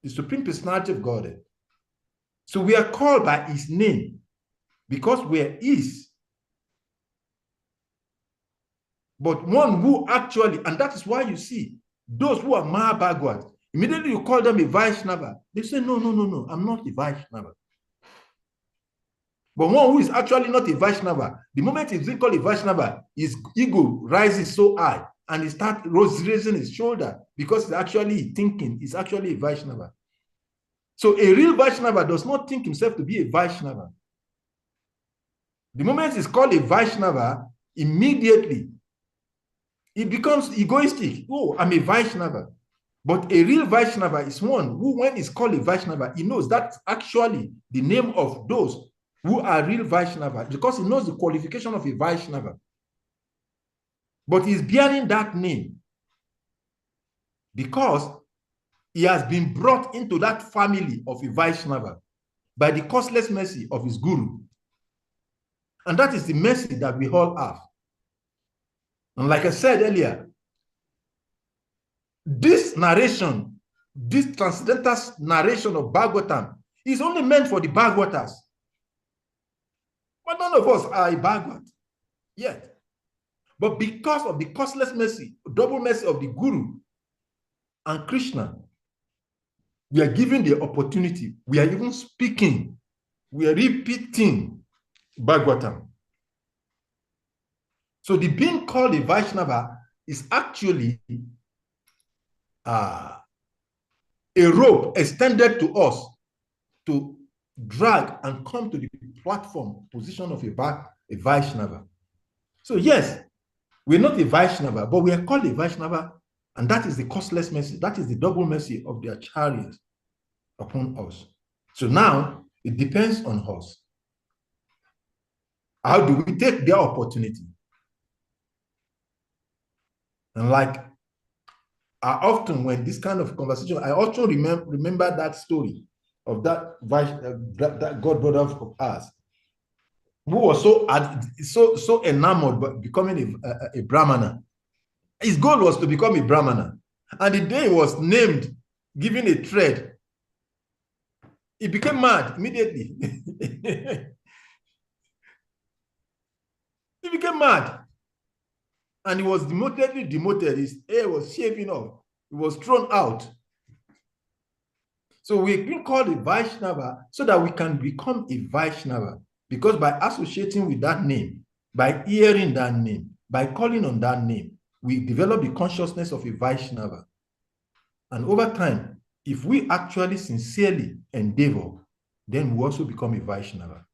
the Supreme Personality of Godhead. So we are called by his name because we're his. But one who actually, and that is why you see those who are Mahabhagavats, immediately you call them a Vaishnava. They say, no, I'm not a Vaishnava. But one who is actually not a Vaishnava, the moment he's called a Vaishnava, his ego rises so high and he starts raising his shoulder because he's actually thinking he's actually a Vaishnava. So a real Vaishnava does not think himself to be a Vaishnava. The moment he's called a Vaishnava, immediately it becomes egoistic. Oh, I'm a Vaishnava. But a real Vaishnava is one who, when he's called a Vaishnava, he knows that's actually the name of those who are real Vaishnava, because he knows the qualification of a Vaishnava. But he's bearing that name because he has been brought into that family of a Vaishnava by the causeless mercy of his guru. And that is the mercy that we all have. And like I said earlier, this narration, this transcendental narration of Bhagavatam is only meant for the Bhagavatas. But none of us are a Bhagavat yet. But because of the causeless mercy, double mercy of the Guru and Krishna, we are given the opportunity. We are even speaking. We are repeating Bhagavatam. So the being called a Vaishnava is actually a rope extended to us to drag and come to the platform position of a Vaishnava. So yes, we're not a Vaishnava, but we are called a Vaishnava, and that is the causeless mercy. That is the double mercy of the acharyas upon us. So now it depends on us. How do we take their opportunity? And like I often, when this kind of conversation, I also remember that story of that god brother of ours who was so enamored by becoming a Brahmana. His goal was to become a Brahmana. And the day he was named, given a thread, he became mad immediately. He became mad. And he was immediately demoted. His hair was shaving off. He was thrown out. So we've been called a Vaishnava so that we can become a Vaishnava. Because by associating with that name, by hearing that name, by calling on that name, we develop the consciousness of a Vaishnava. And over time, if we actually sincerely endeavor, then we also become a Vaishnava.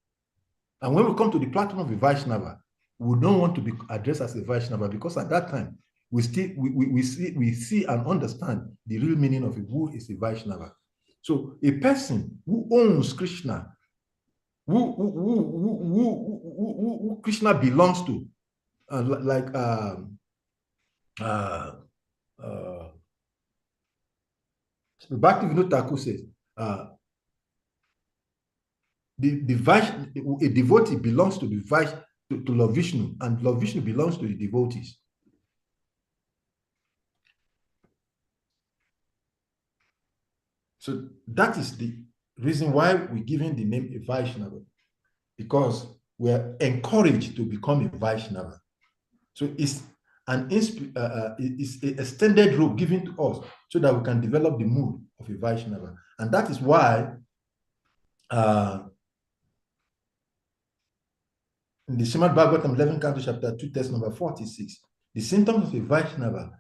And when we come to the platform of a Vaishnava, we don't want to be addressed as a Vaishnava, because at that time, we see and understand the real meaning of who is a Vaishnava. So a person who owns Krishna, who Krishna belongs to, Bhaktivinoda Thakur says, a devotee belongs to to Lord Vishnu, and Lord Vishnu belongs to the devotees. So that is the reason why we're giving the name a Vaishnava, because were encouraged to become a Vaishnava. So it's it's an extended rope given to us so that we can develop the mood of a Vaishnava. And that is why in the Srimad Bhagavatam 11 Canto chapter 2 text number 46, the symptoms of a Vaishnava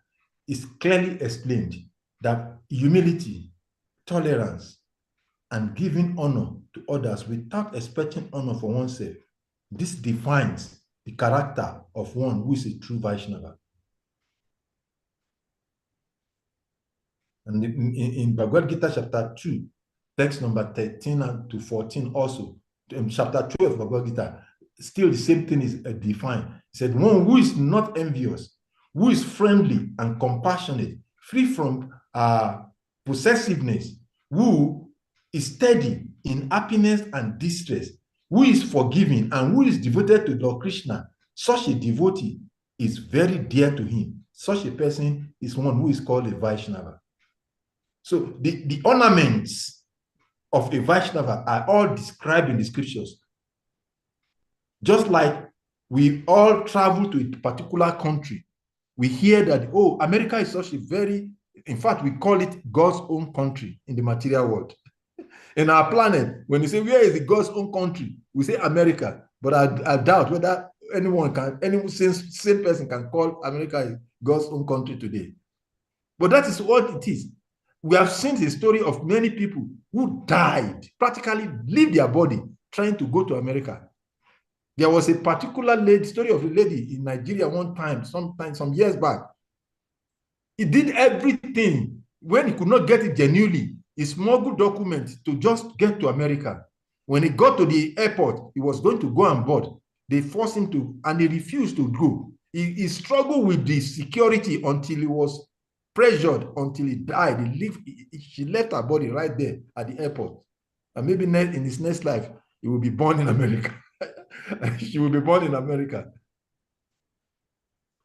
is clearly explained that humility, tolerance, and giving honor to others without expecting honor for oneself. This defines the character of one who is a true Vaishnava. And in Bhagavad Gita chapter 2, text number 13 and to 14 also, in chapter 12 of Bhagavad Gita, still the same thing is defined. It said, one who is not envious, who is friendly and compassionate, free from possessiveness, who is steady in happiness and distress, who is forgiving and who is devoted to Lord Krishna. Such a devotee is very dear to him. Such a person is one who is called a Vaishnava. So the ornaments of a Vaishnava are all described in the scriptures. Just like we all travel to a particular country, we hear that, oh, America is such a very, in fact, we call it God's own country in the material world. In our planet, when you say, where is the God's own country? We say America, but I doubt whether any same person can call America God's own country today. But that is what it is. We have seen the story of many people who died, practically leave their body, trying to go to America. There was a particular story of a lady in Nigeria one time, some years back. He did everything. When he could not get it genuinely, he smuggled documents to just get to America. When he got to the airport, he was going to go on board. They forced him to, and he refused to go. He struggled with the security until he was pressured, until he died. She left her body right there at the airport. And maybe in his next life, he will be born in America. She will be born in America.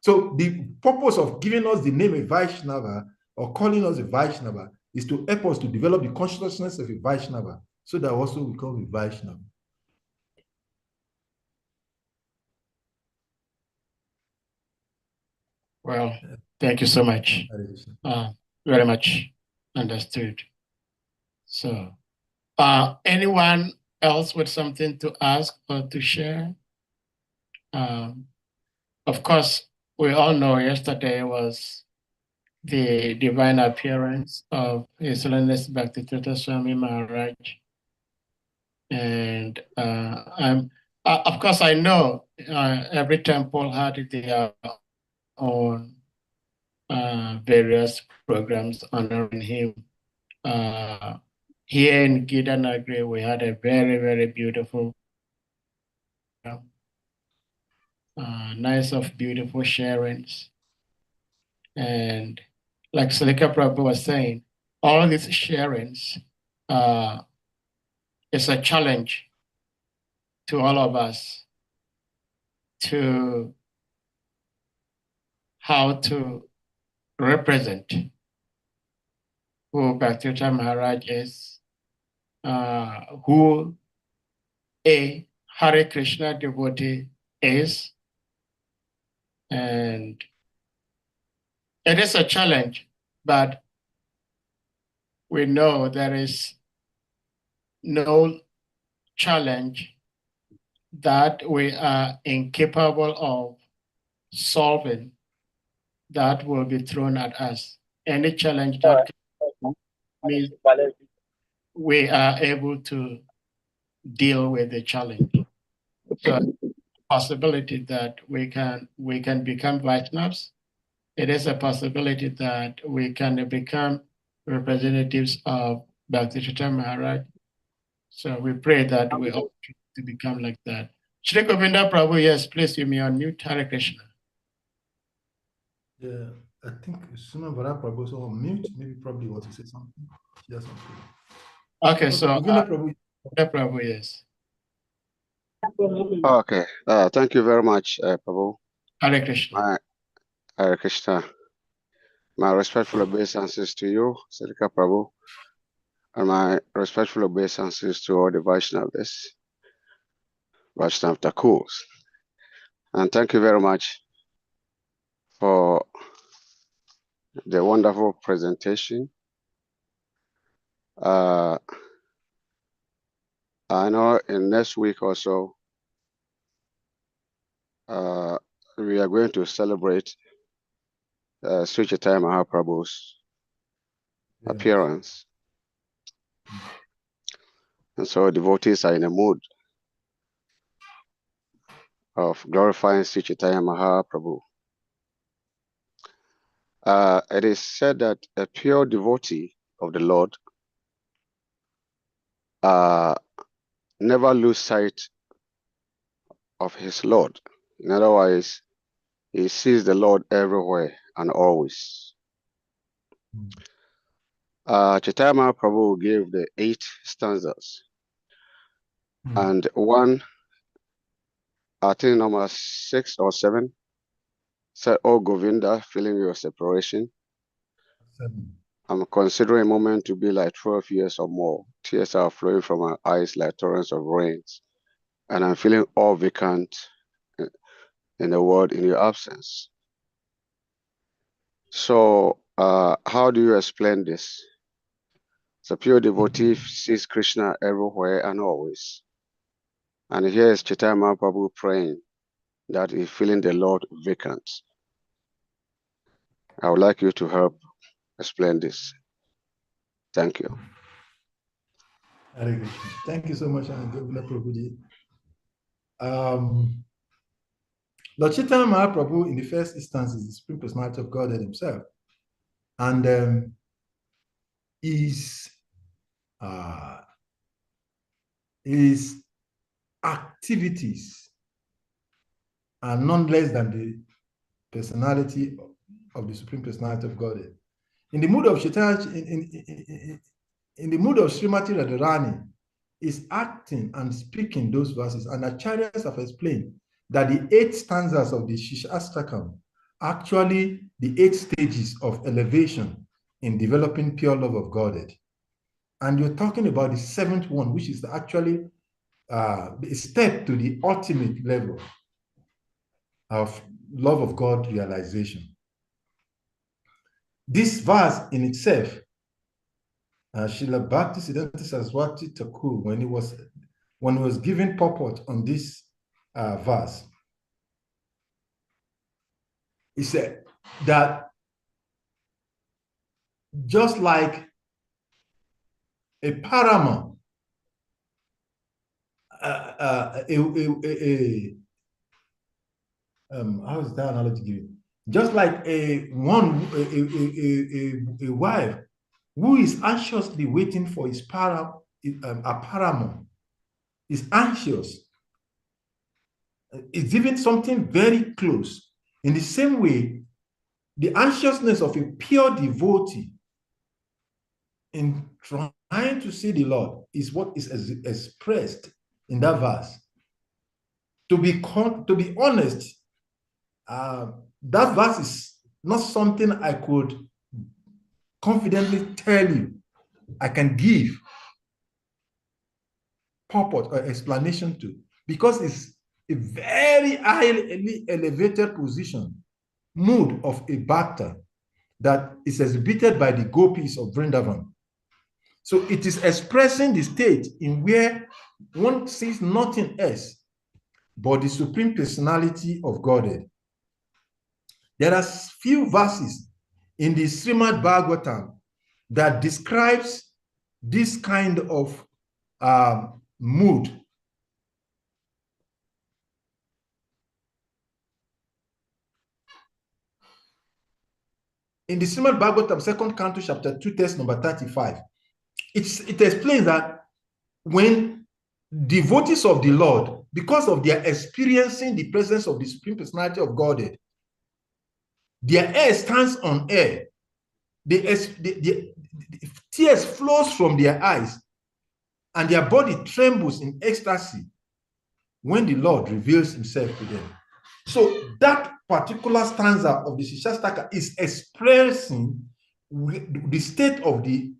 So the purpose of giving us the name a Vaishnava or calling us a Vaishnava is to help us to develop the consciousness of a Vaishnava so that also we become a Vaishnava. Well, thank you so much. Very much understood. So, anyone else with something to ask or to share? Of course, we all know yesterday was the divine appearance of His Holiness Bhaktivedanta Swami Maharaj. And of course, I know every temple had their own various programs honoring him. Here in Gidanagri, we had a very, very beautiful, nice of beautiful sharings. And like Salika Prabhu was saying, all these sharings is a challenge to all of us to how to represent who Bhaktivedanta Maharaj is, who a Hare Krishna devotee is, and it is a challenge, but we know there is no challenge that we are incapable of solving that will be thrown at us. Any challenge that means we are able to deal with the challenge. So possibility that we can become Vaishnavas. It is a possibility that we can become representatives of Bhaktivedanta Maharaj. So we pray that we all to become like that. Shri Govinda Prabhu, yes, please, you may unmute. Hare Krishna. Yeah, I think Suna Vara Prabhu is on mute. Maybe probably want to say something. She has something. Okay, so Govinda Prabhu. Prabhu, yes. Okay. Thank you very much, Prabhu. Hare Krishna. Hare Krishna. My respectful obeisances to you, Salika Prabhu, and my respectful obeisances to all the Vaishnavas. Vaishnav Thakurs. And thank you very much for the wonderful presentation. I know in next week or so, we are going to celebrate Sri Chaitanya Mahaprabhu's appearance. And so devotees are in a mood of glorifying Sri Chaitanya Mahaprabhu. It is said that a pure devotee of the Lord never lose sight of his Lord. In other words, he sees the Lord everywhere and always. Chaitanya Mahaprabhu gave the 8 stanzas. And one, I think number 6 or 7, said, "Oh Govinda, feeling your separation. 7. I'm considering a moment to be like 12 years or more. Tears are flowing from my eyes like torrents of rains. And I'm feeling all vacant in the world in your absence." So how do you explain this? The pure devotee sees Krishna everywhere and always. And here is Chaitanya Mahaprabhu praying that he's feeling the Lord vacant. I would like you to help explain this. Thank you. Thank you so much, Govila Prabhuji. Lord Chaitanya Mahaprabhu, in the first instance, is the Supreme Personality of Godhead himself. And his activities are none less than the personality of the Supreme Personality of Godhead. In the mood of Chaitanya, in the mood of Srimati Radharani, is acting and speaking those verses, and Acharyas have explained that the 8 stanzas of the Shikshastakam actually the 8 stages of elevation in developing pure love of Godhead. And you're talking about the 7th one, which is actually a step to the ultimate level of love of God realization. This verse in itself, Srila Bhaktisiddhanta Saraswati Thakur, when he was given purport on this verse, he said that just like a paramount, how is that analogy given? Just like a wife who is anxiously waiting for his paramount is anxious. It's even something very close. In the same way, the anxiousness of a pure devotee in trying to see the Lord is what is expressed in that verse. To be honest, that verse is not something I could confidently tell you. I can give purport or explanation to, because it's a very highly elevated position, mood of a bhakta that is exhibited by the gopis of Vrindavan. So it is expressing the state in where one sees nothing else but the Supreme Personality of Godhead. There are few verses in the Srimad Bhagavatam that describes this kind of mood. In the Srimad Bhagavatam, 2nd Canto, chapter 2, text number 35, it explains that when devotees of the Lord, because of their experiencing the presence of the Supreme Personality of Godhead, their air stands on air. The tears flows from their eyes, and their body trembles in ecstasy when the Lord reveals himself to them. So that particular stanza of the Shikshastaka is expressing the state of the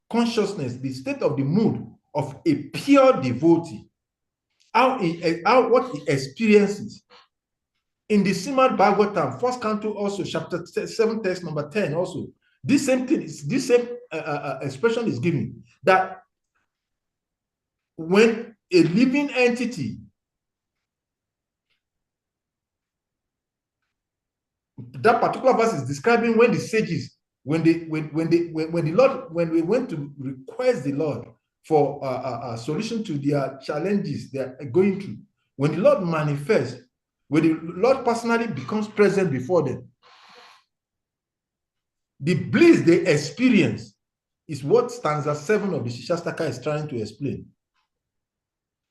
consciousness, the state of the mood of a pure devotee. what he experiences. In the Srimad Bhagavatam, first canto, also chapter 7, text number 10, also this same thing is this same expression is given, that when a living entity, that particular verse is describing when the sages, when we went to request the Lord for a solution to their challenges they are going through, when the Lord manifests, when the Lord personally becomes present before them, the bliss they experience is what stanza 7 of the Shastaka is trying to explain.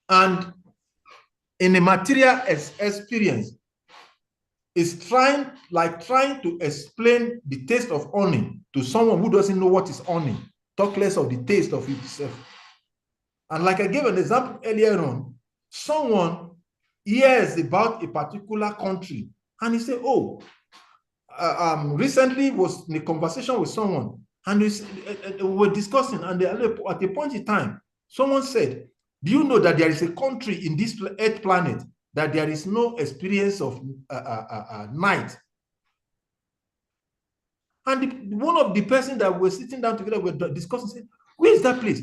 And in a material experience, is trying to explain the taste of honey to someone who doesn't know what is honey, talk less of the taste of it itself. And like I gave an example earlier on, someone hears about a particular country and he said, oh, recently was in a conversation with someone and we were discussing, and at a point in time, someone said, do you know that there is a country in this Earth planet that there is no experience of night? And one of the person that we're sitting down together, we're discussing, said, where is that place?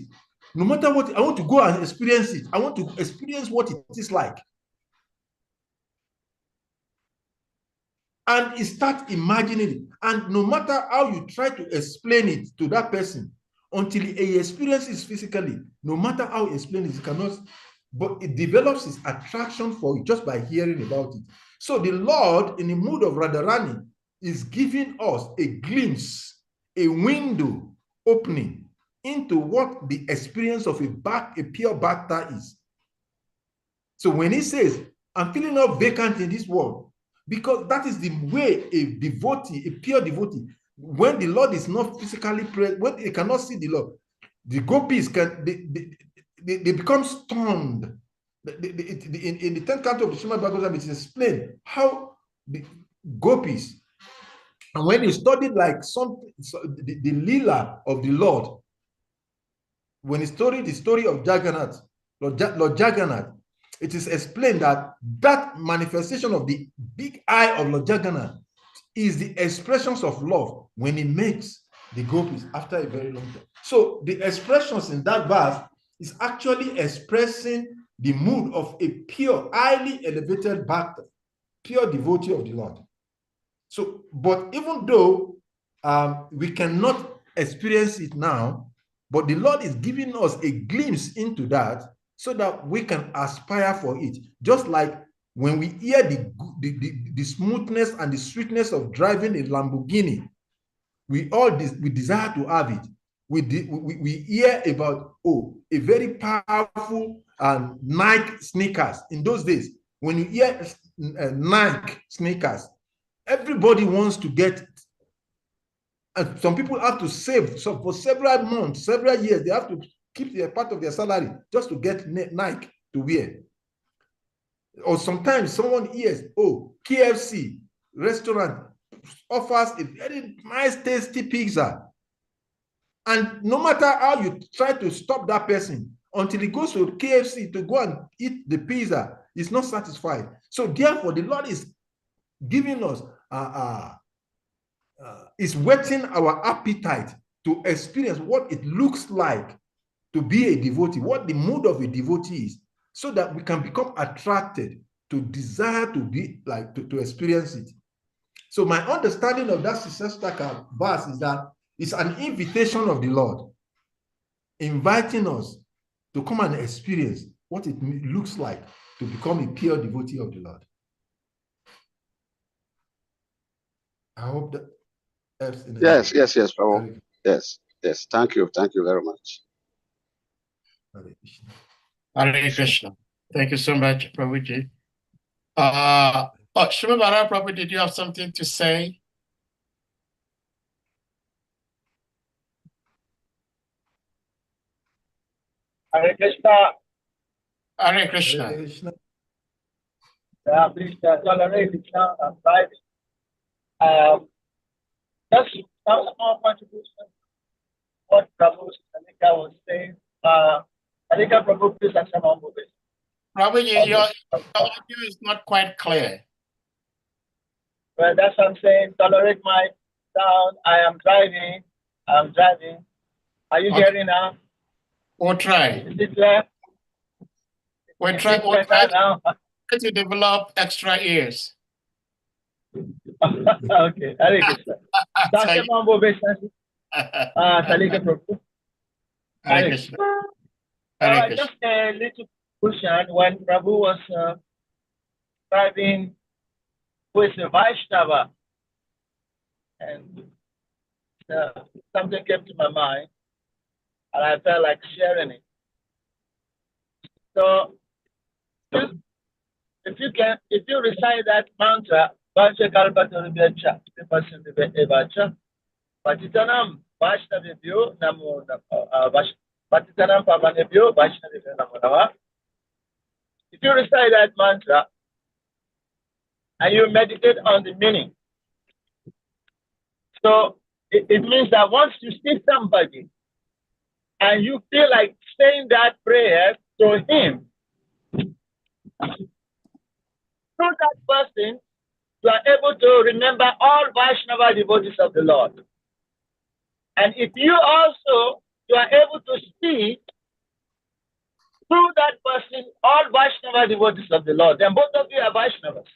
No matter what, I want to go and experience it. I want to experience what it is like. And he starts imagining it. And no matter how you try to explain it to that person, until he experiences physically, no matter how he explains it, he cannot, but it develops his attraction for it just by hearing about it. So the Lord, in the mood of Radharani, is giving us a glimpse, a window opening into what the experience of a pure bhakta is. So when he says, I'm feeling not vacant in this world, because that is the way a devotee, a pure devotee, when the Lord is not physically present, when they cannot see the Lord, the gopis they become stunned. In the 10th canto of the Srimad Bhagavatam, it is explained how the gopis, and when you study like the lila of the Lord, when you study the story of Jagannath, Lord Jagannath, it is explained that that manifestation of the big eye of Lord Jagannath is the expressions of love when he makes the gopis after a very long time. So the expressions in that verse is actually expressing the mood of a pure, highly elevated bhakta, pure devotee of the Lord. So, but even though we cannot experience it now, but the Lord is giving us a glimpse into that so that we can aspire for it. Just like when we hear the smoothness and the sweetness of driving a Lamborghini, we desire to have it. We hear about, oh, a very powerful Nike sneakers. In those days, when you hear Nike sneakers, everybody wants to get it. And some people have to save. So for several months, several years, they have to keep a part of their salary just to get Nike to wear. Or sometimes someone hears, oh, KFC restaurant offers a very nice, tasty pizza. And no matter how you try to stop that person, until he goes to KFC to go and eat the pizza, he's not satisfied. So therefore, the Lord is giving us, is whetting our appetite to experience what it looks like to be a devotee, what the mood of a devotee is, so that we can become attracted to desire to be like, to experience it. So my understanding of that Sisastaka verse is that it's an invitation of the Lord, inviting us to come and experience what it looks like to become a pure devotee of the Lord. I hope that helps. Yes, Prabhu. Yes. Thank you very much. Hare Krishna. Hare Krishna. Thank you so much, Prabhuji. Shrimabara Prabhu, did you have something to say? Hare Krishna. Hare Krishna. Hare Krishna. Yeah, please, Hare Krishna. I'm driving. Just some small contribution. What Prabhu Salika was saying. Salika Prabhu, please answer my question. Probably Okay. your audio is not quite clear. Well, that's what I'm saying. Tolerate my sound. I am driving. I'm driving. Are you Okay. hearing now? We'll try. Is it clear? We'll Is try, it clear now? to develop extra ears. Okay. Hare Krishna. Dr. Mambo Besansi. Salika Prabhu. Hare Krishna. Hare Krishna. Just a little question. When Prabhu was driving with a Vaishnava, and something came to my mind, and I felt like sharing it. So, if you recite that mantra, Vacha Kalpatarubhyacha, Evacha, Patitanam, Vaishnavibhyo, Namo, Patitanam Pavanebhyo, Vaishnavibhyo, Namo Nama. If you recite that mantra and you meditate on the meaning, so it means that once you see somebody and you feel like saying that prayer to him, through that person, you are able to remember all Vaishnava devotees of the Lord. And if you are able to see through that person all Vaishnava devotees of the Lord, then both of you are Vaishnavas.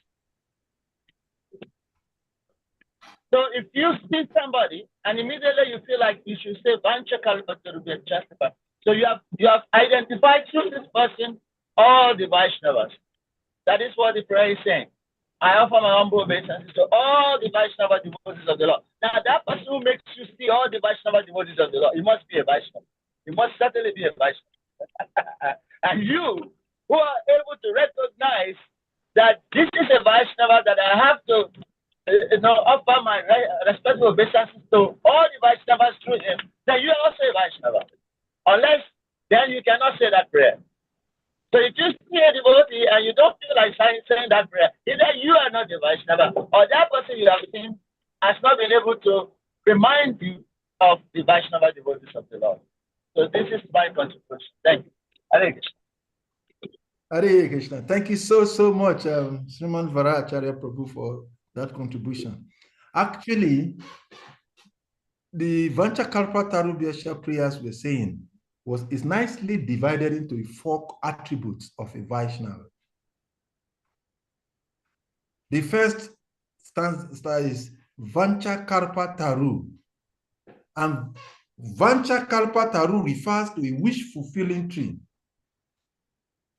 So if you see somebody and immediately you feel like you should say Vancha Kalpatarubhya Chastapa, so you have identified through this person all the Vaishnavas. That is what the prayer is saying. I offer my humble obeisance to all the Vaishnava devotees of the Lord. Now, that person who makes you see all the Vaishnava devotees of the Lord, he must be a Vaishnava. He must certainly be a Vaishnava. And you, who are able to recognize that this is a Vaishnava, that I have to offer my respectful obeisances to all the Vaishnavas through him, then you are also a Vaishnava. Unless, then you cannot say that prayer. So if you see a devotee and you don't feel like saying that prayer, either you are not the Vaishnava or that person you have seen has not been able to remind you of the Vaishnava devotees of the Lord. So this is my contribution. Thank you. Hare Krishna. Hare Krishna. Thank you so much, Sriman Varacharya Prabhu, for that contribution. Actually, the Vanchakalpa Tarubhyasha prayers we're saying is nicely divided into 4 attributes of a Vaishnava. The first stanza is Vanchakalpa Taru. And Vanchakalpa Taru refers to a wish-fulfilling tree.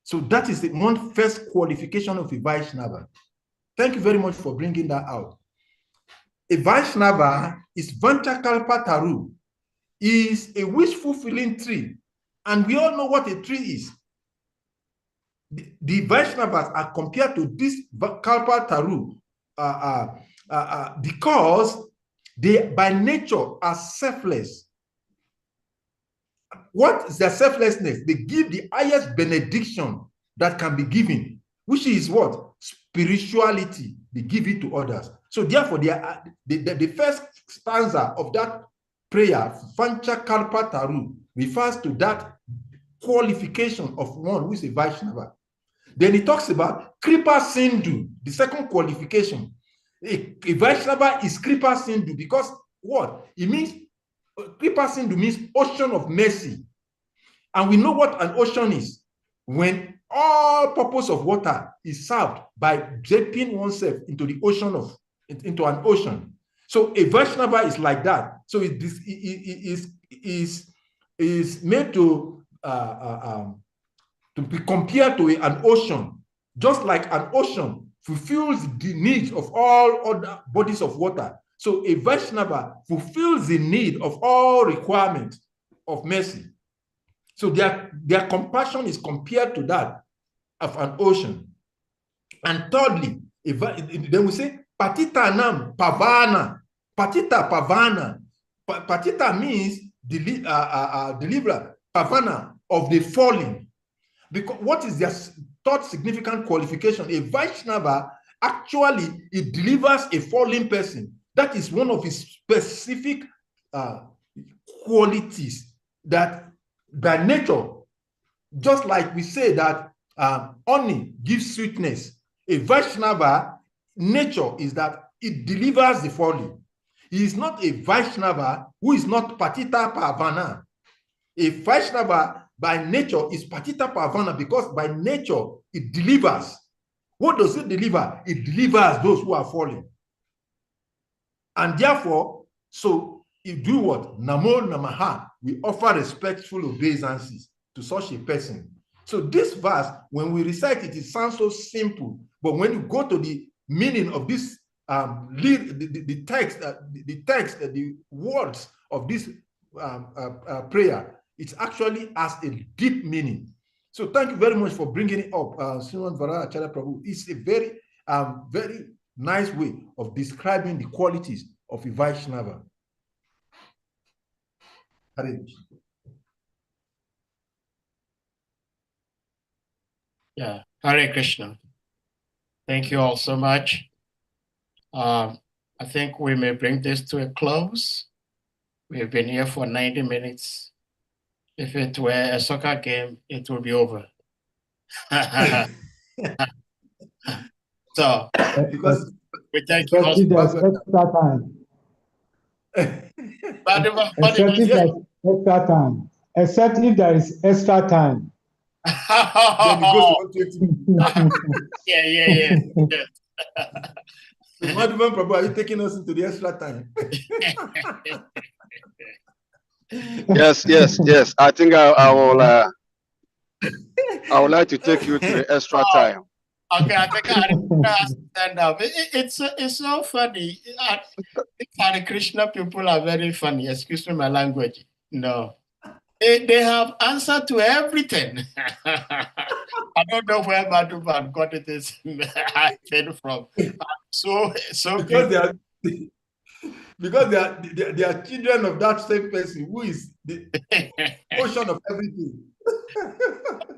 So that is the one first qualification of a Vaishnava. Thank you very much for bringing that out. A Vaishnava is Vanchakalpa Taru, is a wish-fulfilling tree. And we all know what a tree is. The Vaishnavas are compared to this Kalpa Taru because they by nature are selfless. What is their selflessness? They give the highest benediction that can be given, which is what? Spirituality. They give it to others. So therefore, the first stanza of that prayer, Vancha Kalpa Taru, refers to that qualification of one who is a Vaishnava. Then he talks about Kripa Sindhu, the second qualification. A Vaishnava is Kripa Sindhu because what? It means, Kripa Sindhu means ocean of mercy. And we know what an ocean is. When all purpose of water is served by dipping oneself into the ocean into an ocean. So a Vaishnava is like that. So it is made to be compared to an ocean, just like an ocean fulfills the needs of all other bodies of water. So a Vaishnava fulfills the need of all requirements of mercy. So their compassion is compared to that of an ocean. And thirdly, then we say Patitanam Pavana. Patita Pavana. Patita means deliverer, Pavana, of the fallen. Because what is their third significant qualification? A Vaishnava actually, it delivers a fallen person. That is one of his specific qualities that by nature, just like we say that honey gives sweetness. A Vaishnava nature is that it delivers the fallen. He is not a Vaishnava who is not Patita Pavana. A Vaishnava by nature is Patita Pavana because by nature it delivers. What does it deliver? It delivers those who are falling. And therefore, so you do what? Namo Namaha. We offer respectful obeisances to such a person. So this verse, when we recite it, it sounds so simple. But when you go to the meaning of this, the text, the words of this prayer, it actually has a deep meaning. So thank you very much for bringing it up, Sriman Vara Acharya Prabhu. It's a very, very nice way of describing the qualities of a Vaishnava. Yeah, Hare Krishna. Thank you all so much. I think we may bring this to a close. We have been here for 90 minutes. If it were a soccer game, it would be over. So, because we thank you all. Extra time. Except if there's extra time. Except if there is extra time. Then it goes to 120. Yeah. So, Madhavan Prabhu, are you taking us into the extra time? Yes. I think I would like to take you to the extra time. Okay, I think I stand up. It's so funny. I think Hare Krishna people are very funny. Excuse me, my language. No. They have answer to everything. I don't know where Madhuban got it is from. So because they are children of that same person who is the portion of everything.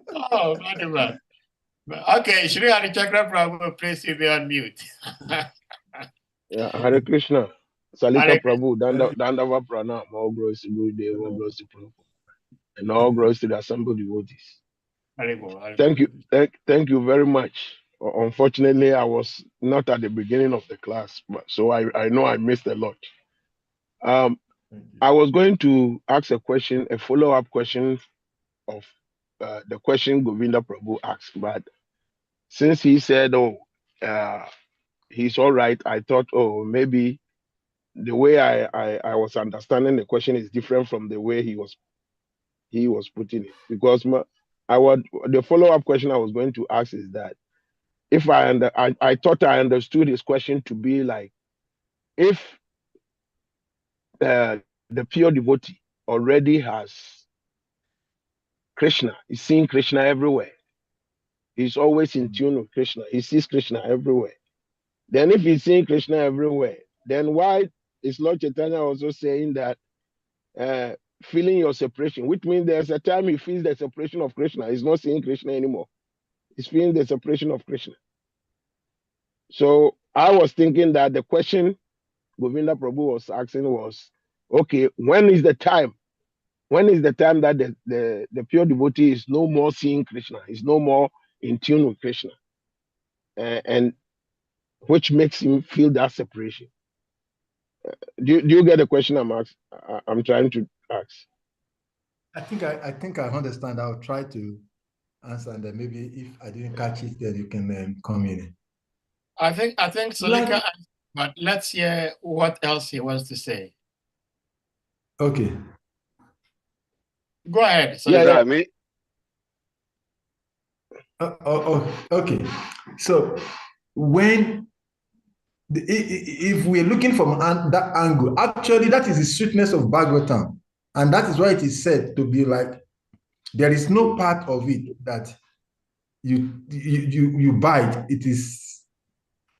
Oh, Madhuban. Okay, Shri Hari Chakra Prabhu, please be on mute. Yeah, Hare Krishna. Salika Prabhu, Dandava Prana, more glories to Gurudev, more glories to Prabhu, and all glories to the assembled devotees. Thank you very much. Unfortunately, I was not at the beginning of the class, so I know I missed a lot. I was going to ask a question, a follow-up question of the question Govinda Prabhu asked, but since he said, he's all right, I thought, maybe the way I was understanding the question is different from the way he was putting it. Because the follow-up question I was going to ask is that if I thought I understood his question to be like, if the pure devotee already has Krishna, he's seeing Krishna everywhere. He's always in tune with Krishna. He sees Krishna everywhere. Then if he's seeing Krishna everywhere, then why is Lord Chaitanya also saying that feeling your separation, which means there's a time he feels the separation of Krishna. He's not seeing Krishna anymore. He's feeling the separation of Krishna. So I was thinking that the question Govinda Prabhu was asking was, okay, when is the time? When is the time that the pure devotee is no more seeing Krishna, is no more in tune with Krishna, and which makes him feel that separation? Do you get the question I'm trying to ask? I think I understand. I'll try to answer, and then maybe if I didn't catch it, then you can come in. I think Salika, but let's hear what else he wants to say. Okay. Go ahead. Yeah, me. Okay. So when if we're looking from that angle, actually that is the sweetness of Bhagavatam, and that is why it is said to be like there is no part of it that you bite.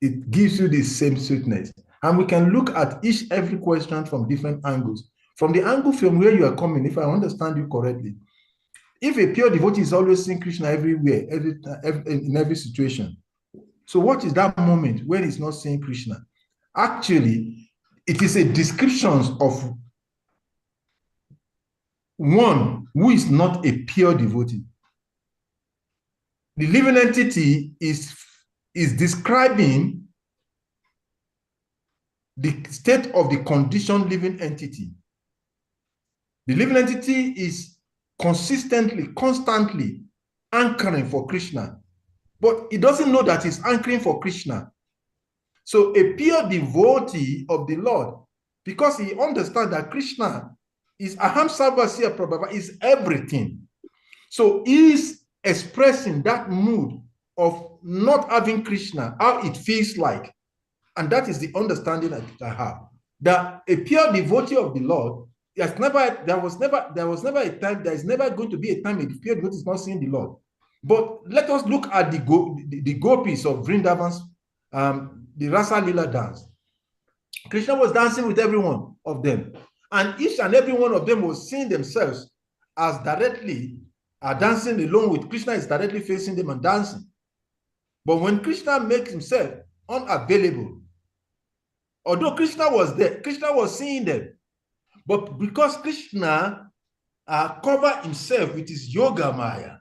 It gives you the same sweetness, and we can look at every question from different angles. From the angle from where you are coming, if I understand you correctly, if a pure devotee is always seeing Krishna everywhere, in every situation, so what is that moment when he's not seeing Krishna? Actually, it is a description of one who is not a pure devotee. The living entity is describing the state of the conditioned living entity. The living entity is consistently, constantly anchoring for Krishna, but it doesn't know that it's anchoring for Krishna. So a pure devotee of the Lord, because he understands that Krishna is Aham Sarvasya Prabhava, is everything. So he's expressing that mood of not having Krishna, how it feels like. And that is the understanding that I have. That a pure devotee of the Lord, there was never a time, there is never going to be a time a pure devotee is not seeing the Lord. But let us look at the gopis of Vrindavan's, the Rasa Lila dance. Krishna was dancing with every one of them. And each and every one of them was seeing themselves as directly dancing along with Krishna, is directly facing them and dancing. But when Krishna makes himself unavailable, although Krishna was there, Krishna was seeing them. But because Krishna covered himself with his yoga maya,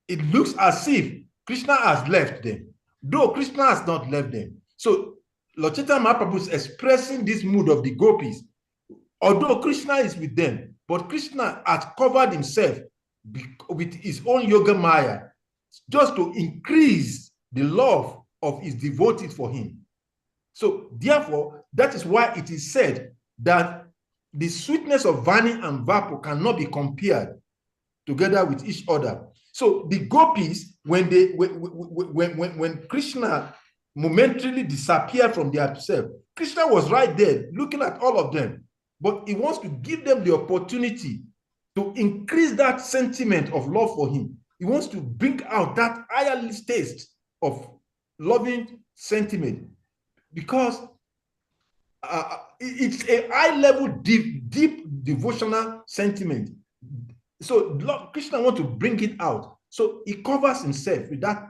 it looks as if Krishna has left them, though Krishna has not left them. So Lord Chaitanya Mahaprabhu is expressing this mood of the gopis. Although Krishna is with them, but Krishna has covered himself with his own yoga maya just to increase the love of his devotees for him. So therefore, that is why it is said that the sweetness of Vani and Vapu cannot be compared together with each other. So the gopis, when Krishna momentarily disappeared from their self, Krishna was right there looking at all of them, but he wants to give them the opportunity to increase that sentiment of love for him. He wants to bring out that higher taste of loving sentiment, because it's a high-level, deep devotional sentiment. So Lord Krishna wants to bring it out. So he covers himself with that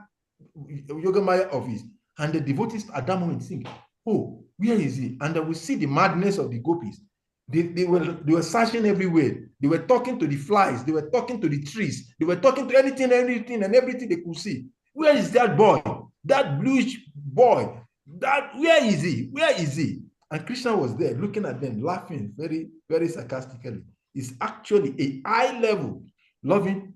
yoga maya of his, and the devotees at that moment think, oh, where is he? And we see the madness of the gopis. They were searching everywhere. They were talking to the flies. They were talking to the trees. They were talking to anything and everything they could see. Where is that boy? That bluish boy? Where is he? Where is he? And Krishna was there looking at them, laughing very, very sarcastically. It's actually a high-level loving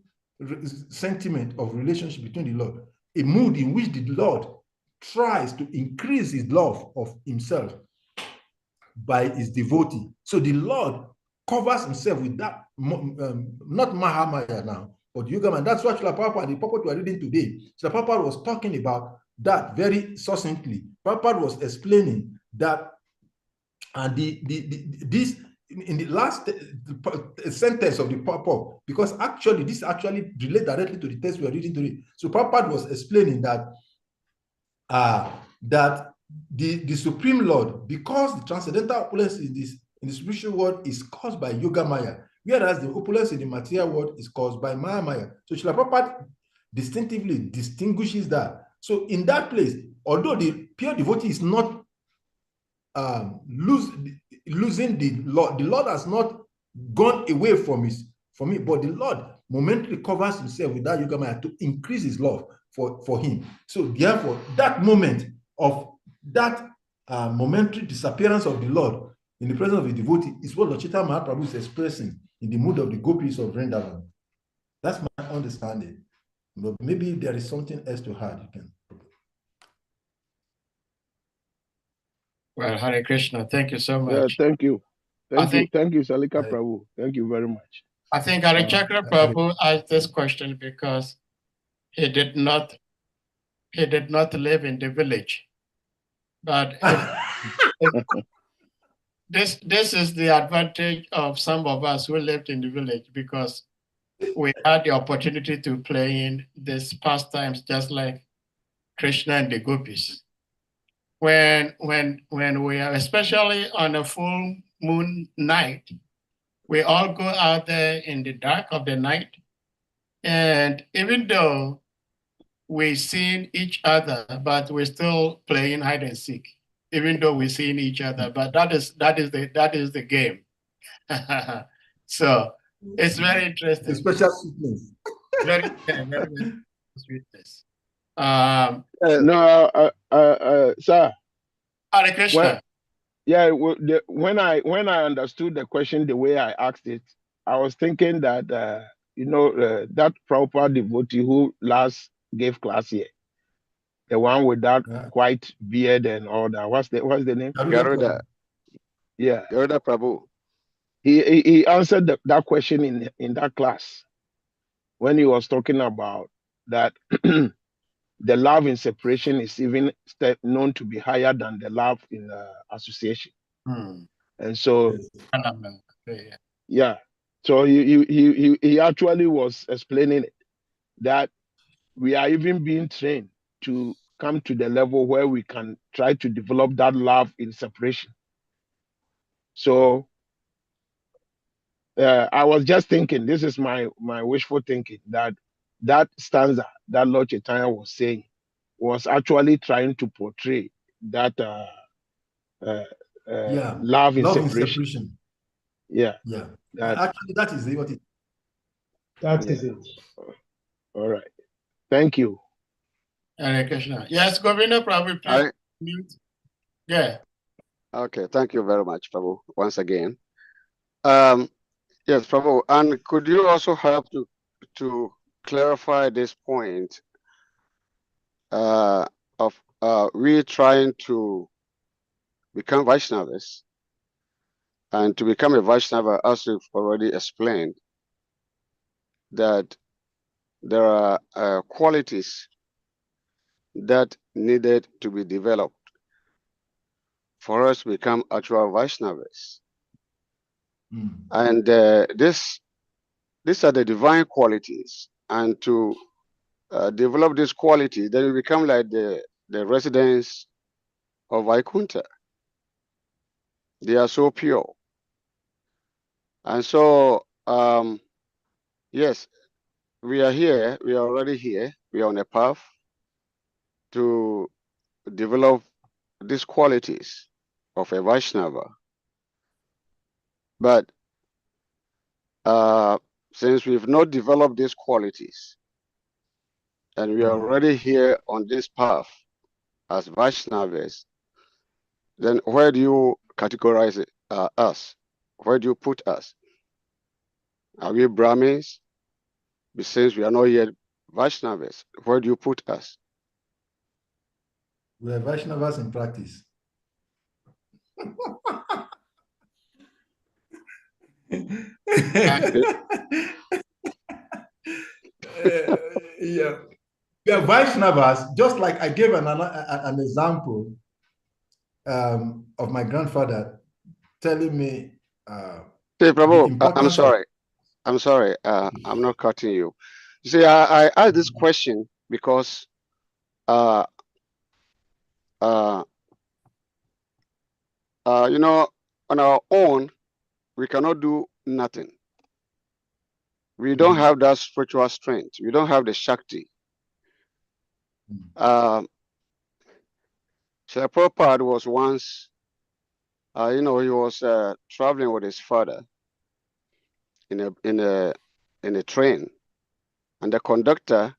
sentiment of relationship between the Lord, a mood in which the Lord tries to increase his love of himself by his devotee. So the Lord covers himself with that, not Mahamaya now, but Yoga Man. That's what Srila Prabhupada, the purport we are reading today, Srila Prabhupada was talking about that very succinctly. Prabhupada was explaining that, and this in the last sentence of the purport, because actually this actually relates directly to the text we are reading today. So Prabhupada was explaining that that the Supreme Lord, because the transcendental opulence in the spiritual world is caused by Yoga Maya, whereas the opulence in the material world is caused by Maya Maya. So Srila Prabhupada distinctively distinguishes that. So in that place, although the pure devotee is not losing the Lord has not gone away from it, but the Lord momentarily covers himself with that Yoga Maya to increase his love for him. So therefore, that moment of that momentary disappearance of the Lord in the presence of a devotee is what Lord Chaitanya Mahaprabhu is expressing in the mood of the gopis of Vrindavan. That's my understanding. But maybe there is something else to add. You can. Well, Hare Krishna, thank you so much. Yeah, thank you. Thank you, Salika Right. Prabhu. Thank you very much. I think Harichakra Prabhu asked this question because he did not live in the village. But this is the advantage of some of us who lived in the village, because we had the opportunity to play in these pastimes just like Krishna and the gopis. When we are, especially on a full moon night, we all go out there in the dark of the night, and even though we're seeing each other, but we're still playing hide and seek, even though we're seeing each other. But that is the game. So it's very interesting. A special sweetness. very, very sweetness. No, sir. Hare Krishna. When I understood the question the way I asked it, I was thinking that that proper devotee who last gave class here, the one with that white beard and all that. What's the name? Garuda. Yeah, Garuda Prabhu. he answered that question in that class when he was talking about that the love in separation is even known to be higher than the love in association. And so, yeah, so he actually was explaining it, that we are even being trained to come to the level where we can try to develop that love in separation. So I was just thinking, this is my wishful thinking, that stanza that Lord Chaitanya was saying was actually trying to portray that love in separation. Yeah. Actually, that is what it. That is it. All right. Thank you. Hare Krishna. Yes, Govinda Prabhu. Yeah. Okay, thank you very much, Prabhu, once again. Yes, Prabhu, and could you also help to clarify this point of we trying to become Vaishnavas, and to become a Vaishnava, as we've already explained, that there are qualities that needed to be developed for us to become actual Vaishnavas. And these are the divine qualities. And to develop this quality, then we become like the residents of Vaikuntha. They are so pure. And so, yes, we are here, we are already here, we are on a path to develop these qualities of a Vaishnava. But since we've not developed these qualities, and we are already here on this path as Vaishnavas, then where do you categorize us? Where do you put us? Are we Brahmins? Since we are not yet Vaishnavas, where do you put us? We are Vaishnavas in practice. Yeah. We are Vaishnavas, just like I gave an example of my grandfather telling me. Hey, Prabhu, I'm sorry. I'm not cutting you. You see, I asked this question because on our own, we cannot do nothing. We don't have that spiritual strength. We don't have the Shakti. Srila Prabhupada was once, he was traveling with his father in a train, and the conductor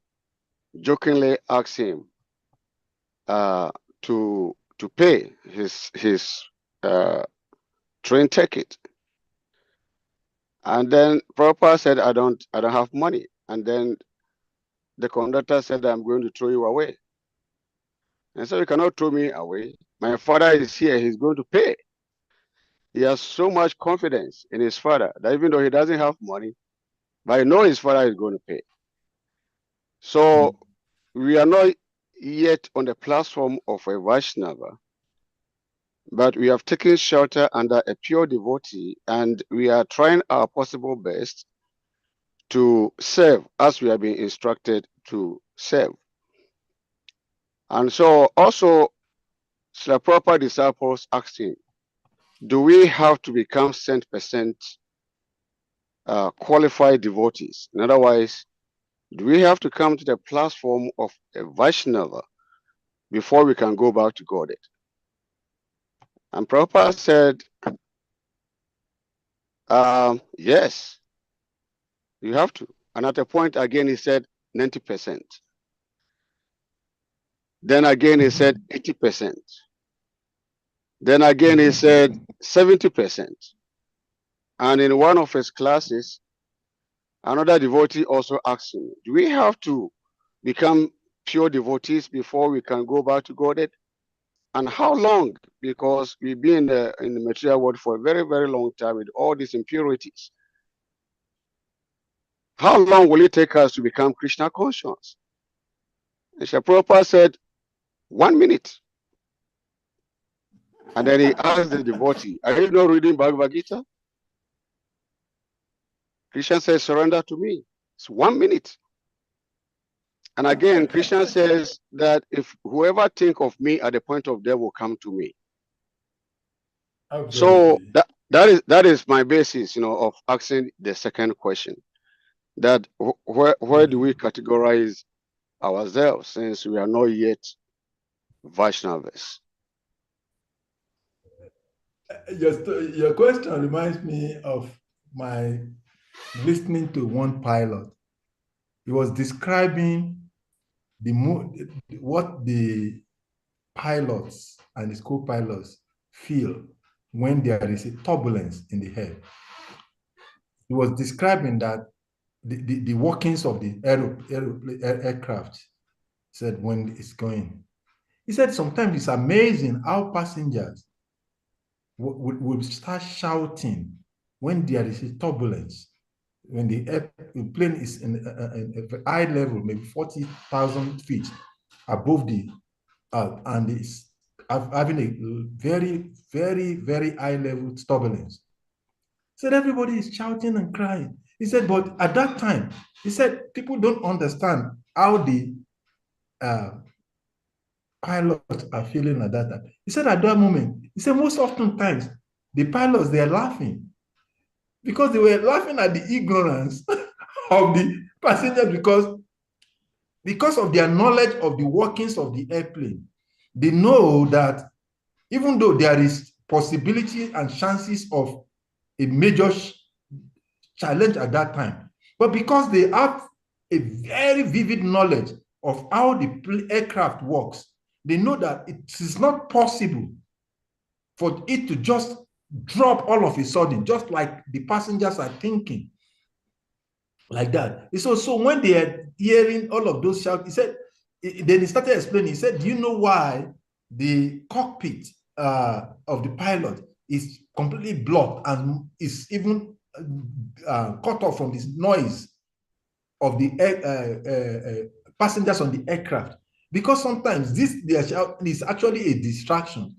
jokingly asked him to pay his train ticket. And then Prabhupada said, I don't have money. And then the conductor said, I'm going to throw you away. And so you cannot throw me away. My father is here, he's going to pay. He has so much confidence in his father that even though he doesn't have money, but I know his father is going to pay. So we are not yet on the platform of a Vaishnava, but we have taken shelter under a pure devotee, and we are trying our possible best to serve as we are being instructed to serve. And so also, the proper disciples asked him, do we have to become 100% qualified devotees? In other words, do we have to come to the platform of a Vaishnava before we can go back to Godhead? And Prabhupada said, yes, you have to. And at a point again, he said 90%. Then again, he said 80%. Then again, he said 70%. And in one of his classes, another devotee also asked him, do we have to become pure devotees before we can go back to Godhead? And how long? Because we've been in the material world for a very, very long time with all these impurities. How long will it take us to become Krishna conscious? And Srila Prabhupada said, 1 minute. And then he asked the devotee, are you not reading Bhagavad Gita? Krishna says, surrender to me. It's 1 minute. And again, Krishna says that if whoever think of me at the point of death will come to me. So that is my basis, of asking the second question. That where do we categorize ourselves since we are not yet Vaishnavas? Your question reminds me of my listening to one pilot. He was describing what the pilots and his co-pilots feel when there is a turbulence in the air. He was describing that the workings of the aircraft, said when it's going. He said sometimes it's amazing how passengers will start shouting when there is a turbulence, when the plane is in a high level, maybe 40,000 feet above the earth, and it's having a very, very, very high level turbulence. He said everybody is shouting and crying. He said, but at that time, he said people don't understand how the pilots are feeling at that time. He said at that moment, he said most often times, the pilots, they are laughing because they were laughing at the ignorance of the passengers because of their knowledge of the workings of the airplane. They know that even though there is possibility and chances of a major challenge at that time, but because they have a very vivid knowledge of how the aircraft works, they know that it is not possible for it to just drop all of a sudden, just like the passengers are thinking like that. So when they are hearing all of those shouts, he said, then he started explaining, he said, do you know why the cockpit of the pilot is completely blocked and is even cut off from this noise of the passengers on the aircraft? Because sometimes their shout is actually a distraction.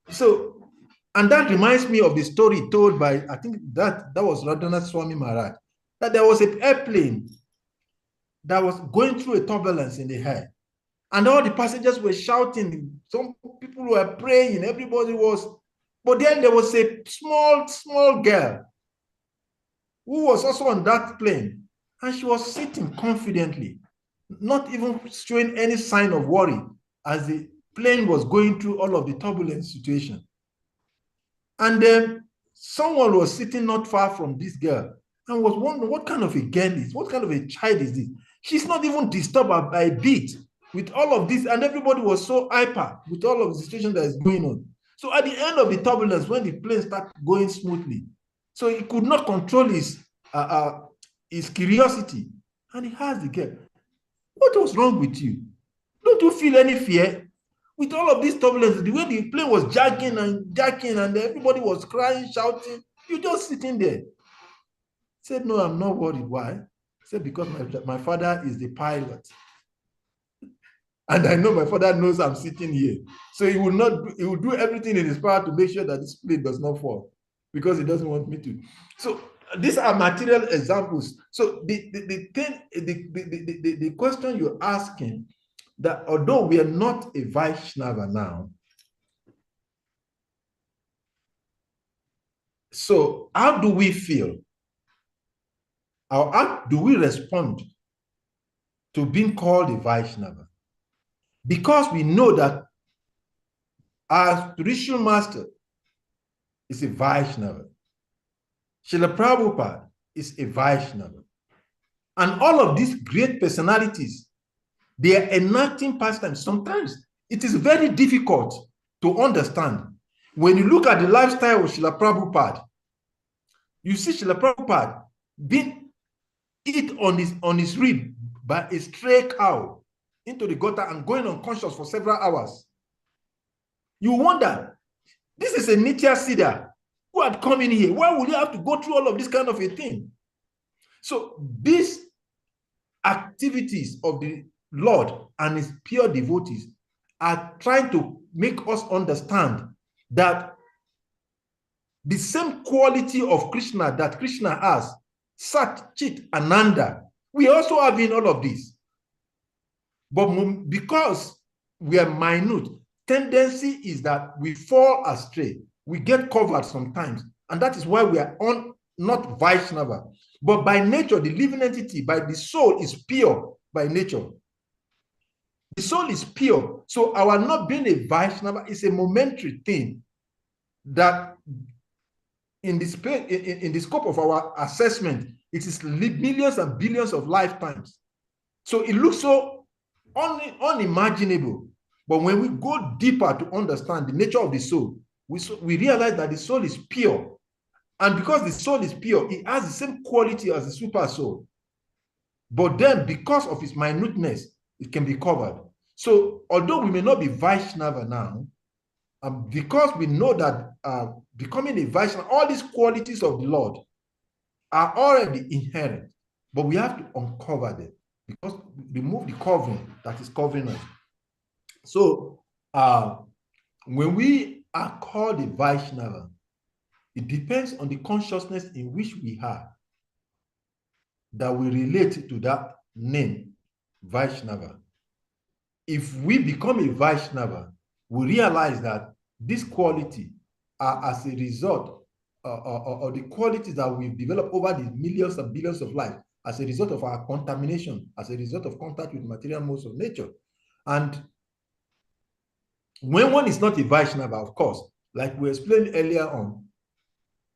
So, and that reminds me of the story told by, I think that was Radhanath Swami Maharaj, that there was an airplane that was going through a turbulence in the air. And all the passengers were shouting. Some people were praying. Everybody was. But then there was a small girl who was also on that plane. And she was sitting confidently, not even showing any sign of worry as the plane was going through all of the turbulent situation. And then someone was sitting not far from this girl and was wondering what kind of a girl is, what kind of a child is this? She's not even disturbed by a bit with all of this, and everybody was so hyper with all of the situation that is going on. So at the end of the turbulence, when the plane started going smoothly, so he could not control his curiosity, and he asked the girl, what was wrong with you? Don't you feel any fear? With all of this turbulence, the way the plane was jacking and everybody was crying, shouting, you're just sitting there. He said, no, I'm not worried. Why? He said, because my father is the pilot. And I know my father knows I'm sitting here. So he will do everything in his power to make sure that this plane does not fall because he doesn't want me to. So these are material examples. So the question you're asking, that although we are not a Vaishnava now, so how do we feel? Or how do we respond to being called a Vaishnava? Because we know that our spiritual master is a Vaishnava. Srila Prabhupada is a Vaishnava. And all of these great personalities, they are enacting pastimes. Sometimes it is very difficult to understand. When you look at the lifestyle of Srila Prabhupada, you see Srila Prabhupada being eaten on his rib by a stray cow into the gutter and going unconscious for several hours. You wonder, this is a Nitya Siddha who had come in here. Why would you have to go through all of this kind of a thing? So these activities of the Lord and his pure devotees are trying to make us understand that the same quality of Krishna that Krishna has, Sat, Chit, Ananda, we also have in all of this. But because we are minute, tendency is that we fall astray. We get covered sometimes. And that is why we are not Vaishnava. But by nature, the living entity, by the soul is pure by nature. The soul is pure. So our not being a Vaishnava is a momentary thing that in the scope of our assessment, it is millions and billions of lifetimes. So it looks so unimaginable. But when we go deeper to understand the nature of the soul, we realize that the soul is pure. And because the soul is pure, it has the same quality as the super soul. But then, because of its minuteness, it can be covered. So, although we may not be Vaishnava now, because we know that becoming a Vaishnava, all these qualities of the Lord are already inherent, but we have to uncover them because remove the covering that is covering us. So, when we are called a Vaishnava, it depends on the consciousness in which we are that we relate to that name, Vaishnava. If we become a Vaishnava, we realize that this quality are as a result of the qualities that we've developed over the millions and billions of lives as a result of our contamination, as a result of contact with material modes of nature. And when one is not a Vaishnava, of course, like we explained earlier on,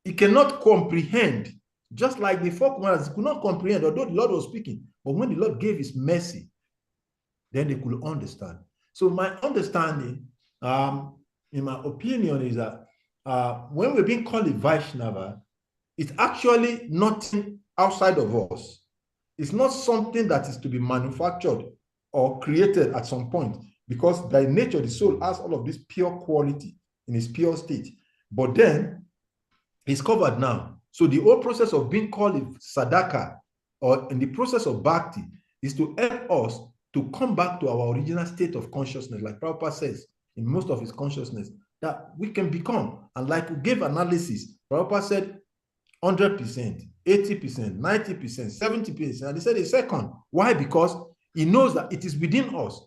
he cannot comprehend, just like the four commandments could not comprehend, although the Lord was speaking. But when the Lord gave his mercy, then they could understand. So my understanding, in my opinion, is that when we're being called a Vaishnava, it's actually nothing outside of us. It's not something that is to be manufactured or created at some point, because by nature, the soul has all of this pure quality in its pure state. But then, it's covered now. So the whole process of being called a sadhaka, or in the process of bhakti, is to help us to come back to our original state of consciousness, like Prabhupada says in most of his consciousness, that we can become. And like we gave analysis, Prabhupada said 100%, 80%, 90%, 70%. And he said a second. Why? Because he knows that it is within us.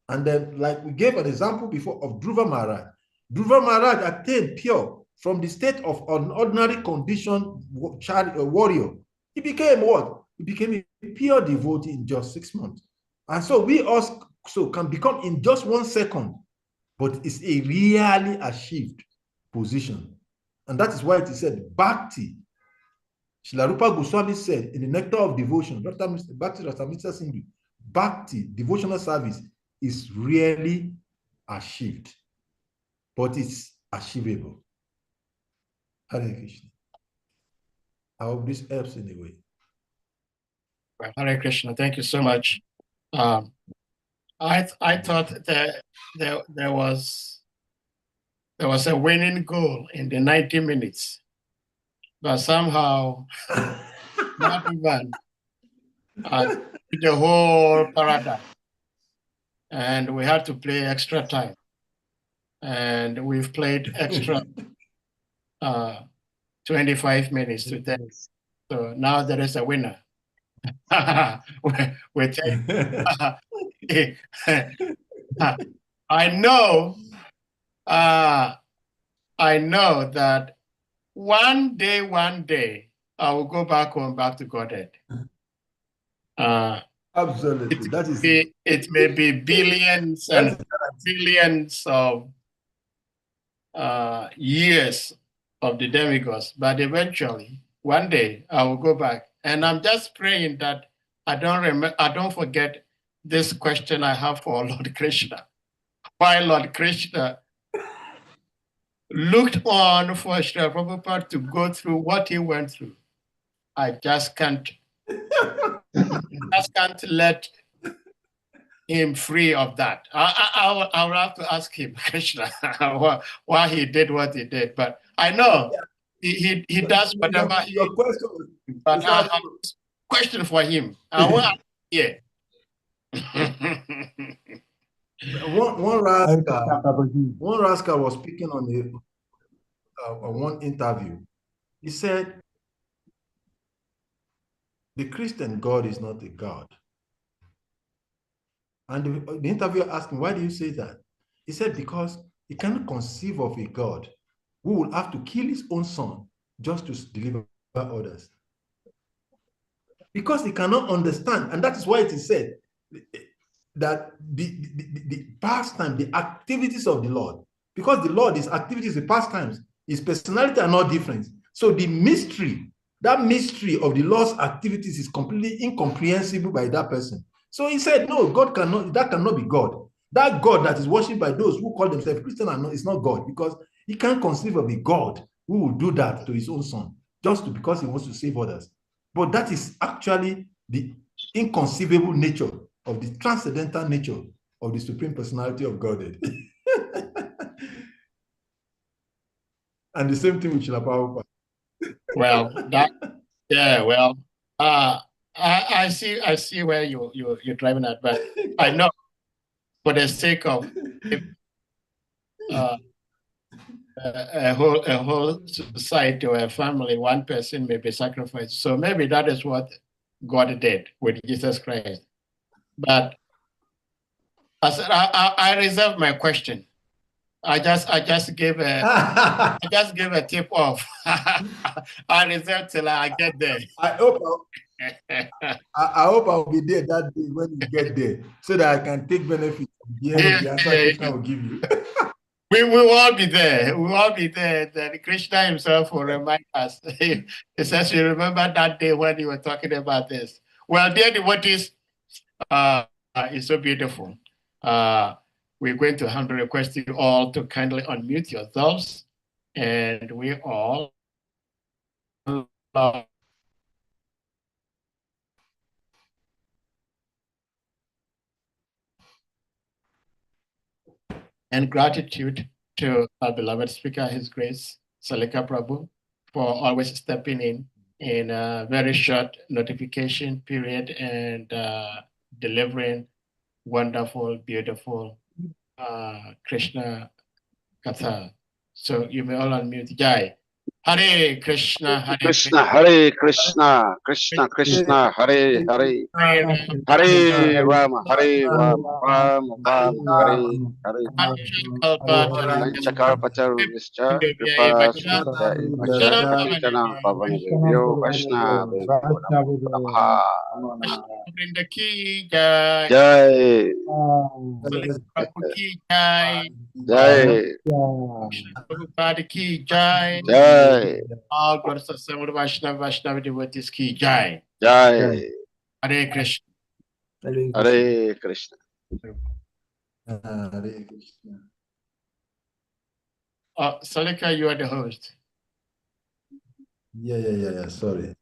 And then, like we gave an example before of Dhruva Maharaj. Dhruva Maharaj attained pure from the state of an ordinary condition warrior. He became what? He became a pure devotee in just 6 months. And so we also can become in just 1 second, but it's a really achieved position. And that is why it is said, Bhakti. Srila Rupa Goswami said in the Nectar of Devotion, Bhakti Rasamrita Sindhu, Bhakti, devotional service, is really achieved, but it's achievable. Hare Krishna. I hope this helps in a way. Well, Hare Krishna, thank you so much. I thought that there was a winning goal in the 90 minutes, but somehow not even the whole paradigm, and we had to play extra time, and we've played extra 25 minutes today. So now there is a winner. we take, I know that one day I will go back home, back to Godhead. Absolutely. It may be billions and billions of years of the demigods, but eventually, one day I will go back And I'm just praying that I don't forget this question I have for Lord Krishna. Why Lord Krishna looked on for Srila Prabhupada to go through what he went through. I just can't let him free of that. I will have to ask him, Krishna, why he did what he did. But I know he does whatever your question was, but I have a question for him. I want yeah. one rascal was speaking on one interview. He said, the Christian God is not a God. And the interviewer asked him, why do you say that? He said, because he cannot conceive of a God who will have to kill his own son just to deliver others. Because he cannot understand. And that is why it is said that the pastime, the activities of the Lord, because the Lord, his activities, the pastimes, his personality are not different. So the mystery, that mystery of the Lord's activities is completely incomprehensible by that person. So he said, no, God cannot, that cannot be God. That God that is worshipped by those who call themselves Christian is not God, because he can't conceive of a God who will do that to his own son, just because he wants to save others. But that is actually the inconceivable nature of the transcendental nature of the Supreme Personality of Godhead. And the same thing with Srila Prabhupada. Well, I see where you're driving at, but I know for the sake of a whole society or a family, one person may be sacrificed. So maybe that is what God did with Jesus Christ. But I reserve my question. I just gave a tip off. I reserve till I get there. I hope I'll be there that day when you get there, so that I can take benefit of hearing the answer Krishna will give you. We will all be there. We will all be there. Then Krishna himself will remind us. He says, you remember that day when you were talking about this. Well, dear devotees, it's so beautiful. We're going to humbly request you all to kindly unmute yourselves, and we all and gratitude to our beloved speaker, His Grace, Salika Prabhu, for always stepping in a very short notification period and delivering wonderful, beautiful Krishna Katha. So you may all unmute. Jai. Hare Krishna, Hare Krishna, Hare Krishna, Krishna Krishna, Hare Hare, Hare Rama, Rama Hare Hare. Panchakarpatarvishcha Kripa Sindhya Vacha Patitana Pavanavyo Vaishnava Namaha. Jai. Jai. Prabhupada ki jai. Jai. All gods assembled, Vaishnava devotees ki jai. Jai. Hare Krishna. Hare Krishna. Hare Krishna. Salika, you are the host. Yeah. Sorry.